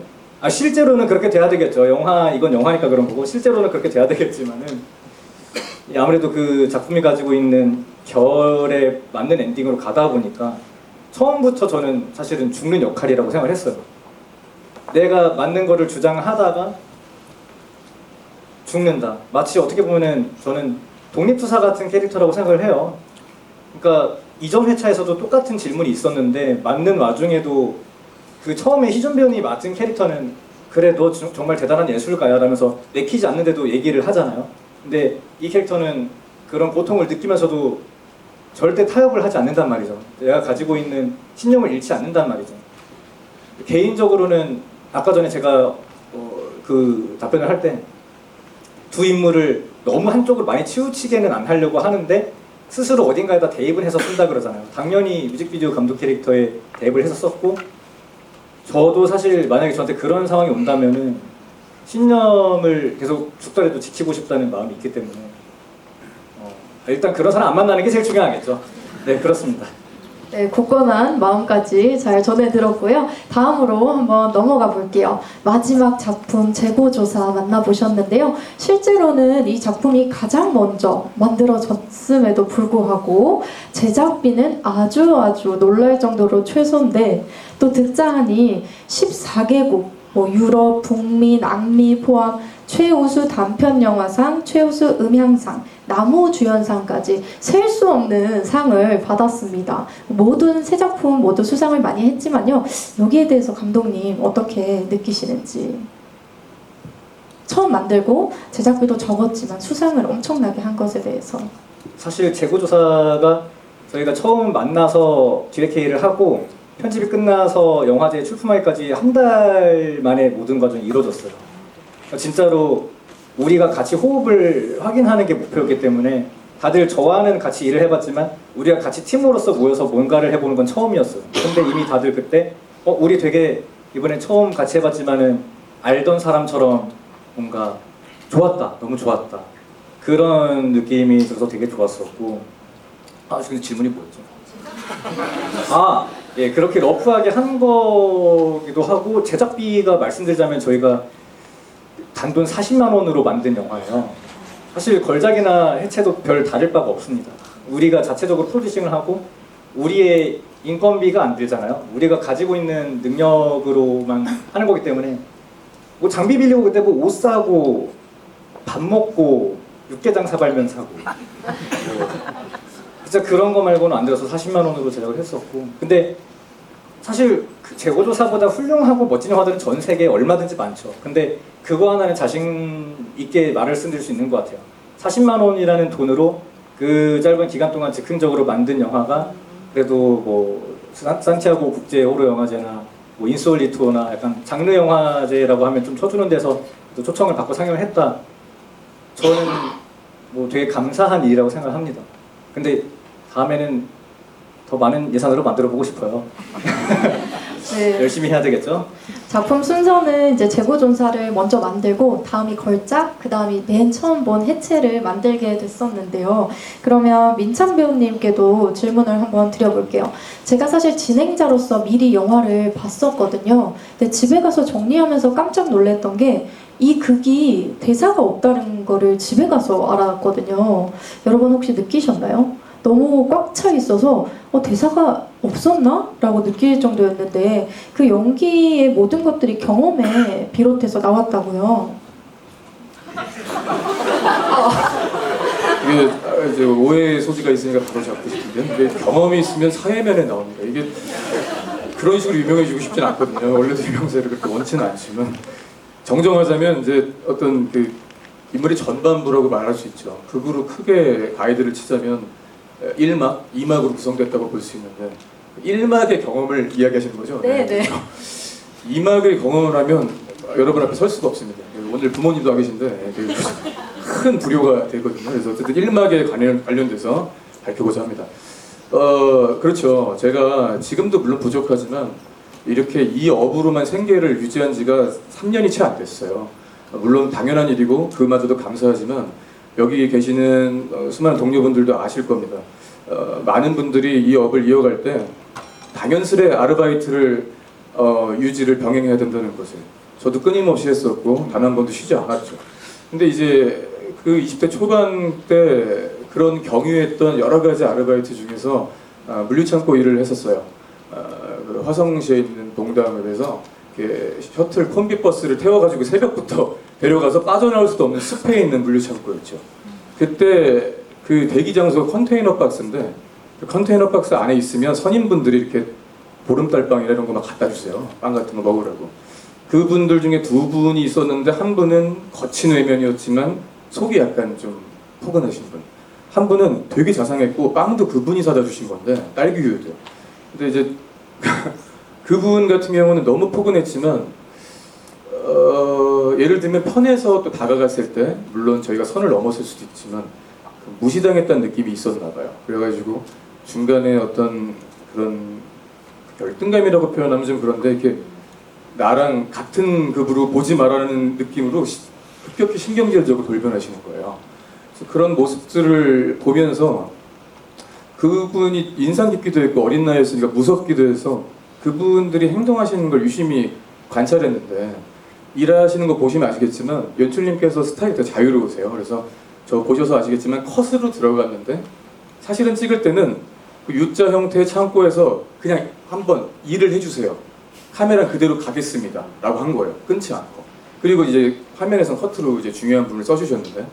실제로는 그렇게 돼야 되겠죠. 이건 영화니까 그런 거고 실제로는 그렇게 돼야 되겠지만은 아무래도 그 작품이 가지고 있는 결에 맞는 엔딩으로 가다 보니까 처음부터 저는 사실은 죽는 역할이라고 생각을 했어요. 내가 맞는 거를 주장하다가 죽는다. 마치 어떻게 보면은 저는 독립투사 같은 캐릭터라고 생각을 해요. 그러니까 이전 회차에서도 똑같은 질문이 있었는데 맞는 와중에도 그 처음에 희준 배우님이 맡은 캐릭터는 그래 너 정말 대단한 예술가야 라면서 내키지 않는데도 얘기를 하잖아요. 근데 이 캐릭터는 그런 고통을 느끼면서도 절대 타협을 하지 않는단 말이죠. 내가 가지고 있는 신념을 잃지 않는단 말이죠. 개인적으로는 아까 전에 제가 그 답변을 할 때 두 인물을 너무 한쪽으로 많이 치우치게는 안 하려고 하는데 스스로 어딘가에다 대입을 해서 쓴다 그러잖아요. 당연히 뮤직비디오 감독 캐릭터에 대입을 해서 썼고 저도 사실 만약에 저한테 그런 상황이 온다면은 신념을 계속 죽더라도 지키고 싶다는 마음이 있기 때문에 일단 그런 사람 안 만나는 게 제일 중요하겠죠. 네, 그렇습니다. 네, 굳건한 마음까지 잘 전해 들었고요. 다음으로 한번 넘어가 볼게요. 마지막 작품 재고조사 만나보셨는데요. 실제로는 이 작품이 가장 먼저 만들어졌음에도 불구하고 제작비는 아주 놀랄 정도로 최소인데 또 등장하니 14개국, 유럽, 북미, 남미 포함 최우수 단편 영화상, 최우수 음향상, 나무주연상까지 셀 수 없는 상을 받았습니다. 모든 세 작품 모두 수상을 많이 했지만요. 여기에 대해서 감독님 어떻게 느끼시는지. 처음 만들고 제작비도 적었지만 수상을 엄청나게 한 것에 대해서. 사실 재고조사가 저희가 처음 만나서 디렉회의를 하고 편집이 끝나서 영화제 출품하기까지 한 달 만에 모든 과정이 이루어졌어요. 진짜로 우리가 같이 호흡을 확인하는 게 목표였기 때문에 다들 저와는 같이 일을 해봤지만 우리가 같이 팀으로서 모여서 뭔가를 해보는 건 처음이었어요. 근데 이미 다들 그때 우리 되게 이번에 처음 같이 해봤지만은 알던 사람처럼 뭔가 좋았다, 너무 좋았다 그런 느낌이 들어서 되게 좋았었고 근데 질문이 뭐였죠? 예, 그렇게 러프하게 한 거기도 하고 제작비가 말씀드리자면 저희가 단돈 40만 원으로 만든 영화예요. 사실 걸작이나 해체도 별 다를 바가 없습니다. 우리가 자체적으로 프로듀싱을 하고 우리의 인건비가 안 들잖아요. 우리가 가지고 있는 능력으로만 하는 거기 때문에 뭐 장비 빌리고 그때 뭐 옷 사고 밥 먹고 육개장 사발면 사고 진짜 그런 거 말고는 안 들어서 40만 원으로 제작을 했었고 근데 사실 그 재고조사보다 훌륭하고 멋진 영화들은 전 세계에 얼마든지 많죠. 근데 그거 하나는 자신 있게 말을 쓴들 수 있는 것 같아요. 40만 원이라는 돈으로 그 짧은 기간 동안 즉흥적으로 만든 영화가 그래도 뭐 산티아고 국제 호러 영화제나 뭐 인솔리토나 약간 장르 영화제라고 하면 좀 쳐주는 데서 또 초청을 받고 상영을 했다. 저는 뭐 되게 감사한 일이라고 생각을 합니다. 근데 다음에는 더 많은 예산으로 만들어 보고 싶어요. 네. 열심히 해야 되겠죠? 작품 순서는 이제 재고존사를 먼저 만들고 다음이 걸작, 그 다음이 맨 처음 본 해체를 만들게 됐었는데요. 그러면 민찬 배우님께도 질문을 한번 드려볼게요. 제가 사실 진행자로서 미리 영화를 봤었거든요. 근데 집에 가서 정리하면서 깜짝 놀랐던 게 이 극이 대사가 없다는 거를 집에 가서 알았거든요. 여러분 혹시 느끼셨나요? 너무 꽉 차 있어서 대사가 없었나? 라고 느낄 정도였는데 그 연기의 모든 것들이 경험에 비롯해서 나왔다고요. 이게 이제 오해의 소지가 있으니까 바로 잡고 싶은데 이게 경험이 있으면 사회면에 나옵니다. 이게 그런 식으로 유명해지고 싶진 않거든요. 원래도 유명세를 그렇게 원치는 않지만 정정하자면 이제 어떤 그 인물의 전반부라고 말할 수 있죠. 극으로 크게 가이드를 치자면 1막, 2막으로 구성됐다고 볼 수 있는데 1막의 경험을 이야기하시는 거죠? 네, 네. 2막의 경험을 하면 여러분 앞에 설 수가 없습니다. 오늘 부모님도 와 계신데 큰 불효가 되거든요. 그래서 어쨌든 1막에 관련돼서 밝혀보자 합니다. 그렇죠. 제가 지금도 물론 부족하지만 이렇게 이 업으로만 생계를 유지한 지가 3년이 채 안 됐어요. 물론 당연한 일이고 그마저도 감사하지만 여기 계시는 수많은 동료분들도 아실 겁니다. 많은 분들이 이 업을 이어갈 때 당연스레 아르바이트를 유지를 병행해야 된다는 것을 저도 끊임없이 했었고 단 한 번도 쉬지 않았죠. 근데 이제 그 20대 초반 때 그런 경유했던 여러 가지 아르바이트 중에서 물류창고 일을 했었어요. 그 화성시에 있는 농담읍에서 셔틀 콤비버스를 태워가지고 새벽부터 데려가서 빠져나올 수도 없는 숲에 있는 물류창고였죠. 그때 그 대기 장소 컨테이너 박스인데 그 컨테이너 박스 안에 있으면 선임분들이 이렇게 보름달빵이나 이런 거 막 갖다 주세요. 빵 같은 거 먹으라고. 그분들 중에 두 분이 있었는데 한 분은 거친 외면이었지만 속이 약간 좀 포근하신 분. 한 분은 되게 자상했고 빵도 그분이 사다 주신 건데 딸기우유도. 근데 이제 그분 같은 경우는 너무 포근했지만 예를 들면 편에서 또 다가갔을 때 물론 저희가 선을 넘었을 수도 있지만 무시당했다는 느낌이 있었나 봐요. 그래가지고 중간에 어떤 그런 열등감이라고 표현하면 좀 그런데 이렇게 나랑 같은 급으로 보지 말라는 느낌으로 급격히 신경질적으로 돌변하시는 거예요. 그래서 그런 모습들을 보면서 그분이 인상 깊기도 했고 어린 나이였으니까 무섭기도 해서 그분들이 행동하시는 걸 유심히 관찰했는데 일하시는 거 보시면 아시겠지만 연출님께서 스타일이 더 자유로우세요. 그래서 저 보셔서 아시겠지만 컷으로 들어갔는데 사실은 찍을 때는 그 U자 형태의 창고에서 그냥 한번 일을 해주세요. 카메라 그대로 가겠습니다. 라고 한 거예요. 끊지 않고. 그리고 이제 화면에선 커트로 이제 중요한 분을 써주셨는데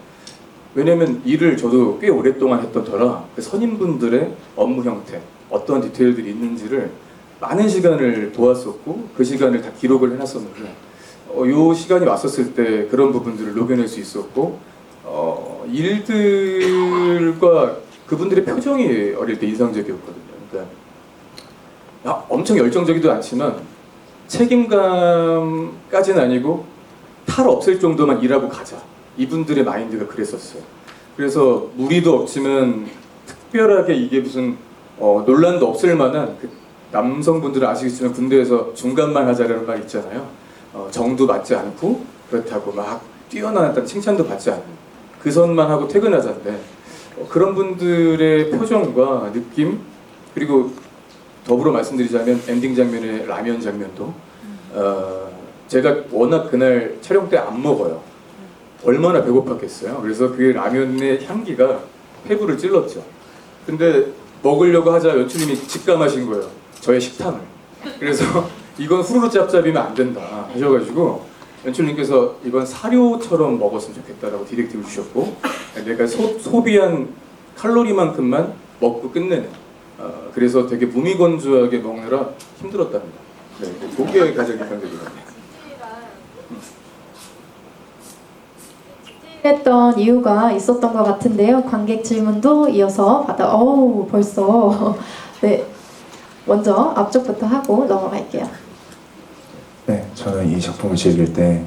왜냐면 일을 저도 꽤 오랫동안 했던 터라 그 선임분들의 업무 형태, 어떤 디테일들이 있는지를 많은 시간을 도왔었고 그 시간을 다 기록을 해놨었는데 요 시간이 왔었을 때 그런 부분들을 녹여낼 수 있었고 일들과 그분들의 표정이 어릴 때 인상적이었거든요. 그러니까 엄청 열정적이도 않지만 책임감까지는 아니고 탈 없을 정도만 일하고 가자. 이분들의 마인드가 그랬었어요. 그래서 무리도 없지만 특별하게 이게 무슨 논란도 없을 만한 그 남성분들은 아시겠지만 군대에서 중간만 하자라는 말 있잖아요. 정도 받지 않고 그렇다고 막 뛰어나다는 칭찬도 받지 않는 그 선만 하고 퇴근하자인데 그런 분들의 표정과 느낌 그리고 더불어 말씀드리자면 엔딩 장면의 라면 장면도 제가 워낙 그날 촬영 때 안 먹어요. 얼마나 배고팠겠어요. 그래서 그 라면의 향기가 폐부를 찔렀죠. 근데 먹으려고 하자 연출님이 직감하신 거예요. 저의 식탐을. 그래서 이건 후루룩 짭짭이면 안 된다 하셔가지고 연출님께서 이건 사료처럼 먹었으면 좋겠다라고 디렉티브를 주셨고 내가 소비한 칼로리만큼만 먹고 끝내는 그래서 되게 무미건조하게 먹느라 힘들었답니다. 네, 그게 가장 인상적이거든요. 했던 이유가 있었던 것 같은데요. 관객 질문도 이어서 벌써 네 먼저 앞쪽부터 하고 넘어갈게요. 네, 저는 이 작품을 즐길 때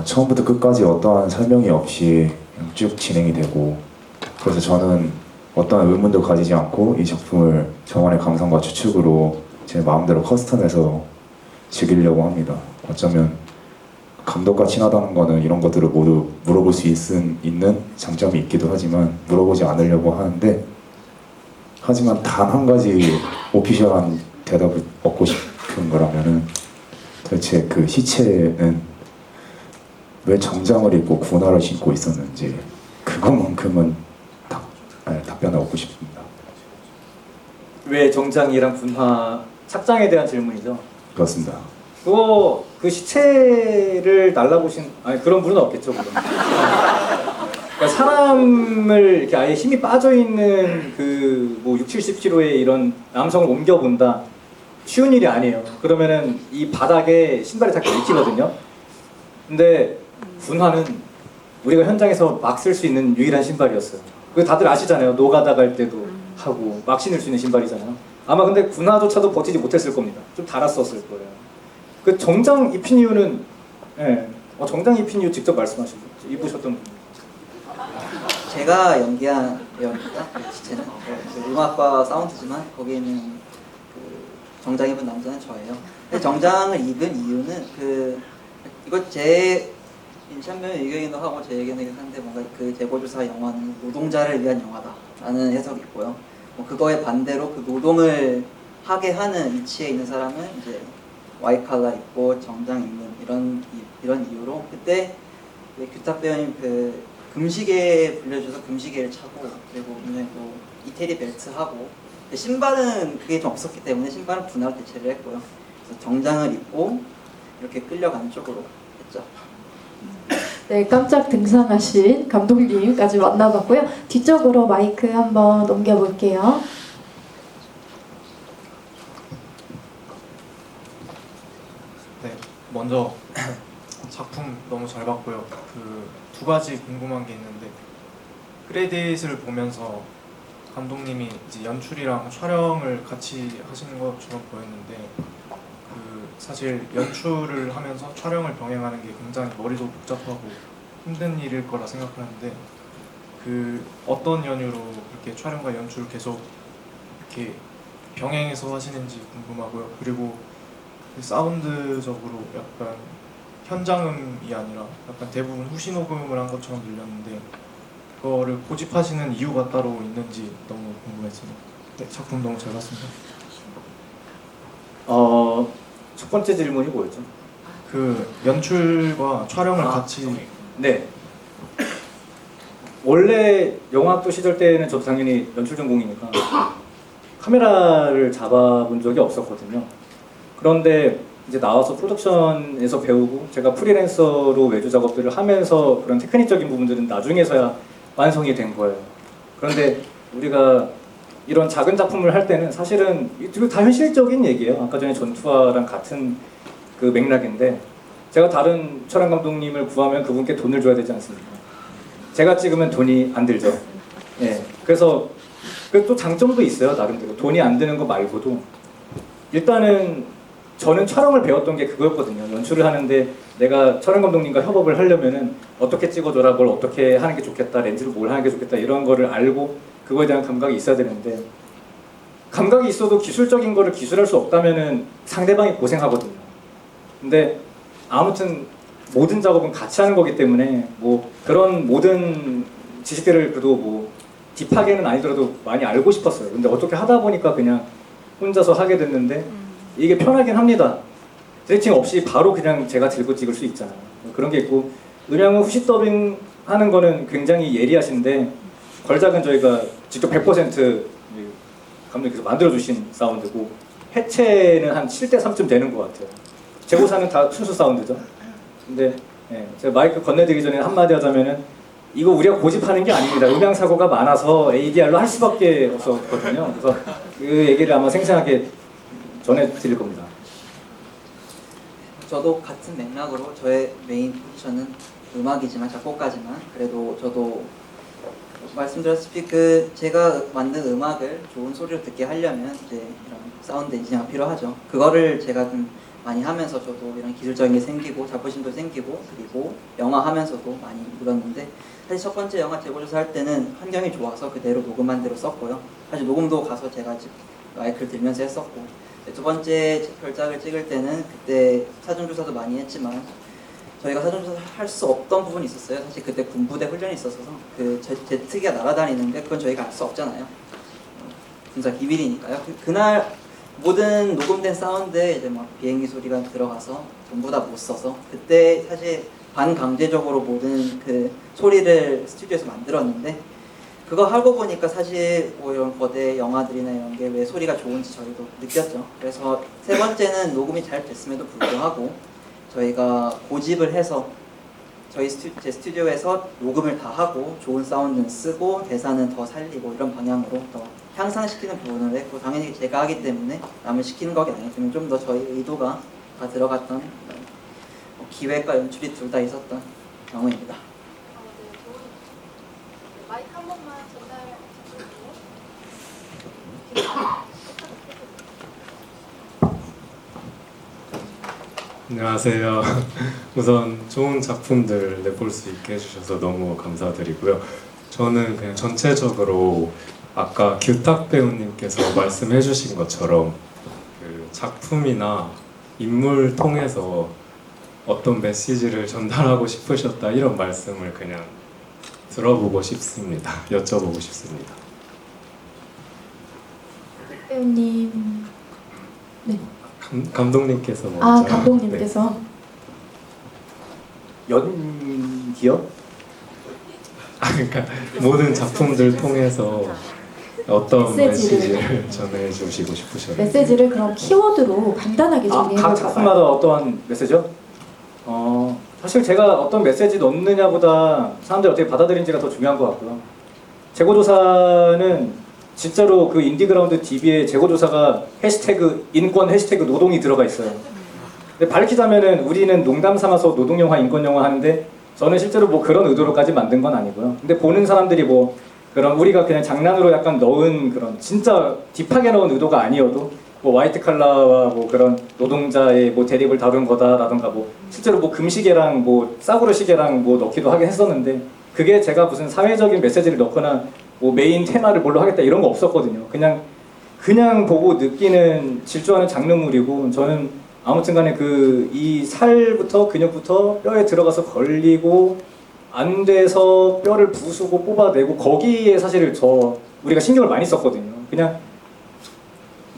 처음부터 끝까지 어떠한 설명이 없이 그냥 쭉 진행이 되고, 그래서 저는 어떠한 의문도 가지지 않고 이 작품을 저만의 감상과 추측으로 제 마음대로 커스텀해서 즐기려고 합니다. 어쩌면 감독과 친하다는 거는 이런 것들을 모두 물어볼 수 있는 장점이 있기도 하지만 물어보지 않으려고 하는데, 하지만 단 한 가지 오피셜한 대답을 얻고 싶은 거라면은 도대체 그 시체는 왜 정장을 입고 군화를 신고 있었는지 그것만큼은 답변을 얻고 싶습니다. 왜 정장이랑 군화 착장에 대한 질문이죠. 그렇습니다. 그거 그 시체를 날라보신 그런 분은 없겠죠. 그럼. 그러니까 사람을 이렇게 아예 힘이 빠져 있는 그 60-70kg의 이런 남성을 옮겨 본다. 쉬운 일이 아니에요. 그러면은 이 바닥에 신발이 다 긁히거든요. 근데 군화는 우리가 현장에서 막 쓸 수 있는 유일한 신발이었어요. 그 다들 아시잖아요. 노가다 갈 때도 하고 막 신을 수 있는 신발이잖아요. 아마 근데 군화조차도 버티지 못했을 겁니다. 좀 달았었을 거예요. 그 정장 입힌 이유는 정장 입힌 이유 직접 말씀하시죠. 입으셨던 분. 제가 연기한 배우입니다. 그 시체는 그 음악과 사운드지만 거기에는 그 정장 입은 남자는 저예요. 근데 정장을 입은 이유는 이거 제 인천면 의견이기도 하고 제 의견이긴 한데 뭔가 그 재고조사 영화는 노동자를 위한 영화다라는 해석이 있고요. 뭐 그거에 반대로 그 노동을 하게 하는 위치에 있는 사람은 이제 와이칼라 입고 정장 입는 이런 이유로 그때 규탁 배우님 그 금시계 불려줘서 금시계를 차고 그리고 굉장히 또 이태리 벨트 하고 신발은 그게 좀 없었기 때문에 신발은 분화로 대체를 했고요. 그래서 정장을 입고 이렇게 끌려가는 쪽으로 했죠. 네, 깜짝 등장하신 감독님까지 만나봤고요. 뒤쪽으로 마이크 한번 넘겨볼게요. 네, 먼저 작품 너무 잘 봤고요. 그 두 가지 궁금한 게 있는데 크레딧을 보면서 감독님이 이제 연출이랑 촬영을 같이 하시는 것처럼 보였는데 그 사실 연출을 하면서 촬영을 병행하는 게 굉장히 머리도 복잡하고 힘든 일일 거라 생각하는데 그 어떤 연유로 그렇게 촬영과 연출을 계속 이렇게 병행해서 하시는지 궁금하고요. 그리고 그 사운드적으로 약간 현장음이 아니라 약간 대부분 후시 녹음을 한 것처럼 들렸는데 그거를 고집하시는 이유가 따로 있는지 너무 궁금했습니다. 네, 작품 너무 잘 봤습니다. 첫 번째 질문이 뭐였죠? 그 연출과 촬영을 같이. 네. 원래 영화학도 시절 때는 저도 당연히 연출 전공이니까 카메라를 잡아본 적이 없었거든요. 그런데 이제 나와서 프로덕션에서 배우고 제가 프리랜서로 외주 작업들을 하면서 그런 테크닉적인 부분들은 나중에서야 완성이 된 거예요. 그런데 우리가 이런 작은 작품을 할 때는 사실은 이거 다 현실적인 얘기예요. 아까 전에 전투화랑 같은 그 맥락인데 제가 다른 촬영 감독님을 구하면 그분께 돈을 줘야 되지 않습니까? 제가 찍으면 돈이 안 들죠. 예. 그래서 또 장점도 있어요. 나름대로 돈이 안 드는 거 말고도 일단은 저는 촬영을 배웠던 게 그거였거든요. 연출을 하는데 내가 촬영 감독님과 협업을 하려면은 어떻게 찍어줘라, 뭘 어떻게 하는 게 좋겠다, 렌즈를 뭘 하는 게 좋겠다 이런 거를 알고 그거에 대한 감각이 있어야 되는데 감각이 있어도 기술적인 거를 기술할 수 없다면은 상대방이 고생하거든요. 근데 아무튼 모든 작업은 같이 하는 거기 때문에 뭐 그런 모든 지식들을 그래도 뭐 딥하게는 아니더라도 많이 알고 싶었어요. 근데 어떻게 하다 보니까 그냥 혼자서 하게 됐는데 이게 편하긴 합니다. 디렉팅 없이 바로 그냥 제가 들고 찍을 수 있잖아요. 그런 게 있고 음향은 후시 더빙 하는 거는 굉장히 예리하신데 걸작은 저희가 직접 100% 감독님께서 만들어주신 사운드고 해체는 한 7:3쯤 되는 것 같아요. 재고사는 다 순수 사운드죠. 근데 제가 마이크 건네드리기 전에 한마디 하자면은 이거 우리가 고집하는 게 아닙니다. 음향 사고가 많아서 ADR로 할 수밖에 없었거든요. 그래서 그 얘기를 아마 생생하게 전해드릴 겁니다. 저도 같은 맥락으로 저의 메인 포지션은 음악이지만 작곡가지만 그래도 저도 말씀드렸다시피 제가 만든 음악을 좋은 소리로 듣게 하려면 이제 이런 사운드 엔지니어가 필요하죠. 그거를 제가 좀 많이 하면서 저도 이런 기술적인 게 생기고 자부심도 생기고 그리고 영화 하면서도 많이 늘었는데 사실 첫 번째 영화 재고조사 할 때는 환경이 좋아서 그대로 녹음한 대로 썼고요. 사실 녹음도 가서 제가 마이크를 들면서 했었고 두 번째 별작을 찍을 때는 그때 사전조사도 많이 했지만 저희가 사전조사를 할 수 없던 부분이 있었어요. 사실 그때 군부대 훈련이 있어서 그 제트기가 날아다니는데 그건 저희가 알 수 없잖아요. 군사 기밀이니까요. 그날 모든 녹음된 사운드에 이제 막 비행기 소리가 들어가서 전부 다 못 써서 그때 사실 반강제적으로 모든 그 소리를 스튜디오에서 만들었는데 그거 하고 보니까 사실 뭐 이런 거대 영화들이나 이런 게 왜 소리가 좋은지 저희도 느꼈죠. 그래서 세 번째는 녹음이 잘 됐음에도 불구하고 저희가 고집을 해서 제 스튜디오에서 녹음을 다 하고 좋은 사운드는 쓰고 대사는 더 살리고 이런 방향으로 더 향상시키는 부분을 했고 당연히 제가 하기 때문에 남을 시키는 거기 아니기 때문에 좀 더 저희 의도가 다 들어갔던 기획과 연출이 둘 다 있었던 경우입니다. 마이크 한 번만 전달 안녕하세요. 우선 좋은 작품들 내볼 수 있게 해주셔서 너무 감사드리고요. 저는 그냥 전체적으로 아까 규탁 배우님께서 말씀해주신 것처럼 그 작품이나 인물 통해서 어떤 메시지를 전달하고 싶으셨다 이런 말씀을 그냥 들어보고 싶습니다. 여쭤보고 싶습니다. 배우님. 네. 감독님께서 먼저. 아, 감독님께서. 연기요? 그러니까 모든 작품들 통해서 어떤 메시지를. 메시지를 전해주시고 싶으셨는지. 메시지를 그럼 키워드로 간단하게 각 정리해볼까요? 작품마다 어떠한 메시지요? 사실 제가 어떤 메시지 넣느냐보다 사람들이 어떻게 받아들인지가 더 중요한 것 같고요. 재고조사는 진짜로 그 인디그라운드 DB에 재고조사가 해시태그 인권 해시태그 노동이 들어가 있어요. 근데 밝히자면은 우리는 농담 삼아서 노동영화 인권영화 하는데 저는 실제로 뭐 그런 의도로까지 만든 건 아니고요. 근데 보는 사람들이 뭐 그런 우리가 그냥 장난으로 약간 넣은 그런 진짜 딥하게 넣은 의도가 아니어도 뭐 화이트 칼라와 뭐 그런 노동자의 뭐 대립을 다룬 거다라던가 뭐 실제로 뭐 금시계랑 뭐 싸구려 시계랑 뭐 넣기도 하긴 했었는데 그게 제가 무슨 사회적인 메시지를 넣거나 뭐 메인 테마를 뭘로 하겠다 이런 거 없었거든요. 그냥 보고 느끼는 질주하는 장르물이고 저는 아무튼간에 그 이 살부터 근육부터 뼈에 들어가서 걸리고 안 돼서 뼈를 부수고 뽑아내고 거기에 사실 우리가 신경을 많이 썼거든요. 그냥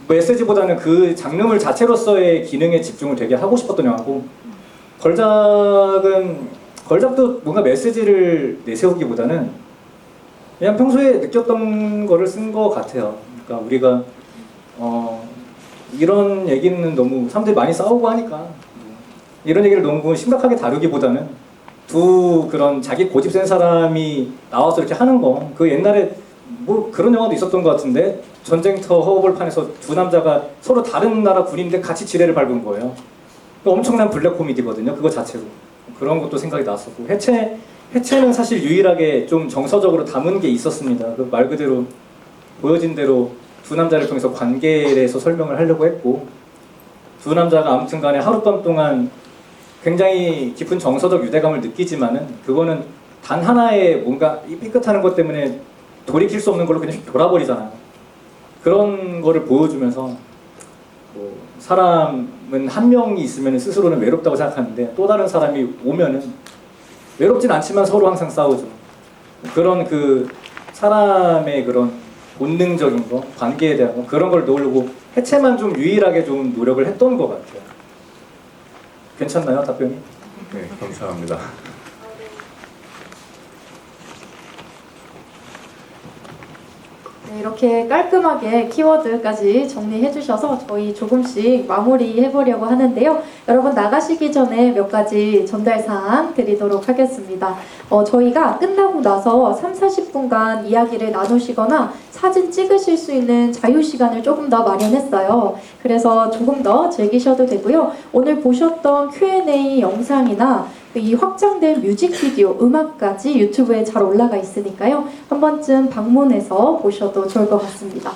메시지보다는 그 장르물 자체로서의 기능에 집중을 되게 하고 싶었던 영화고 걸작도 뭔가 메시지를 내세우기보다는 그냥 평소에 느꼈던 거를 쓴 것 같아요. 그러니까 우리가 이런 얘기는 너무 사람들이 많이 싸우고 하니까 이런 얘기를 너무 심각하게 다루기보다는 두 그런 자기 고집 센 사람이 나와서 이렇게 하는 거 그 옛날에 뭐 그런 영화도 있었던 것 같은데 전쟁터 허허벌판에서 두 남자가 서로 다른 나라 군인인데 같이 지뢰를 밟은 거예요. 엄청난 블랙 코미디거든요. 그거 자체로 그런 것도 생각이 났었고 해체는 사실 유일하게 좀 정서적으로 담은 게 있었습니다. 그 말 그대로 보여진 대로 두 남자를 통해서 관계에 대해서 설명을 하려고 했고 두 남자가 아무튼간에 하룻밤 동안 굉장히 깊은 정서적 유대감을 느끼지만은 그거는 단 하나의 뭔가 이 삐끗하는 것 때문에 돌이킬 수 없는 걸로 그냥 돌아버리잖아요. 그런 거를 보여주면서 뭐 사람은 한 명이 있으면 스스로는 외롭다고 생각하는데 또 다른 사람이 오면은 외롭진 않지만 서로 항상 싸우죠. 그런 그 사람의 그런 본능적인 거, 관계에 대한 거 그런 걸 놓으려고 해체만 좀 유일하게 좀 노력을 했던 것 같아요. 괜찮나요, 답변이? 네, 감사합니다. 네, 이렇게 깔끔하게 키워드까지 정리해 주셔서 저희 조금씩 마무리해보려고 하는데요. 여러분 나가시기 전에 몇 가지 전달사항 드리도록 하겠습니다. 저희가 끝나고 나서 30-40분간 이야기를 나누시거나 사진 찍으실 수 있는 자유시간을 조금 더 마련했어요. 그래서 조금 더 즐기셔도 되고요. 오늘 보셨던 Q&A 영상이나 이 확장된 뮤직비디오, 음악까지 유튜브에 잘 올라가 있으니까요. 한 번쯤 방문해서 보셔도 좋을 것 같습니다.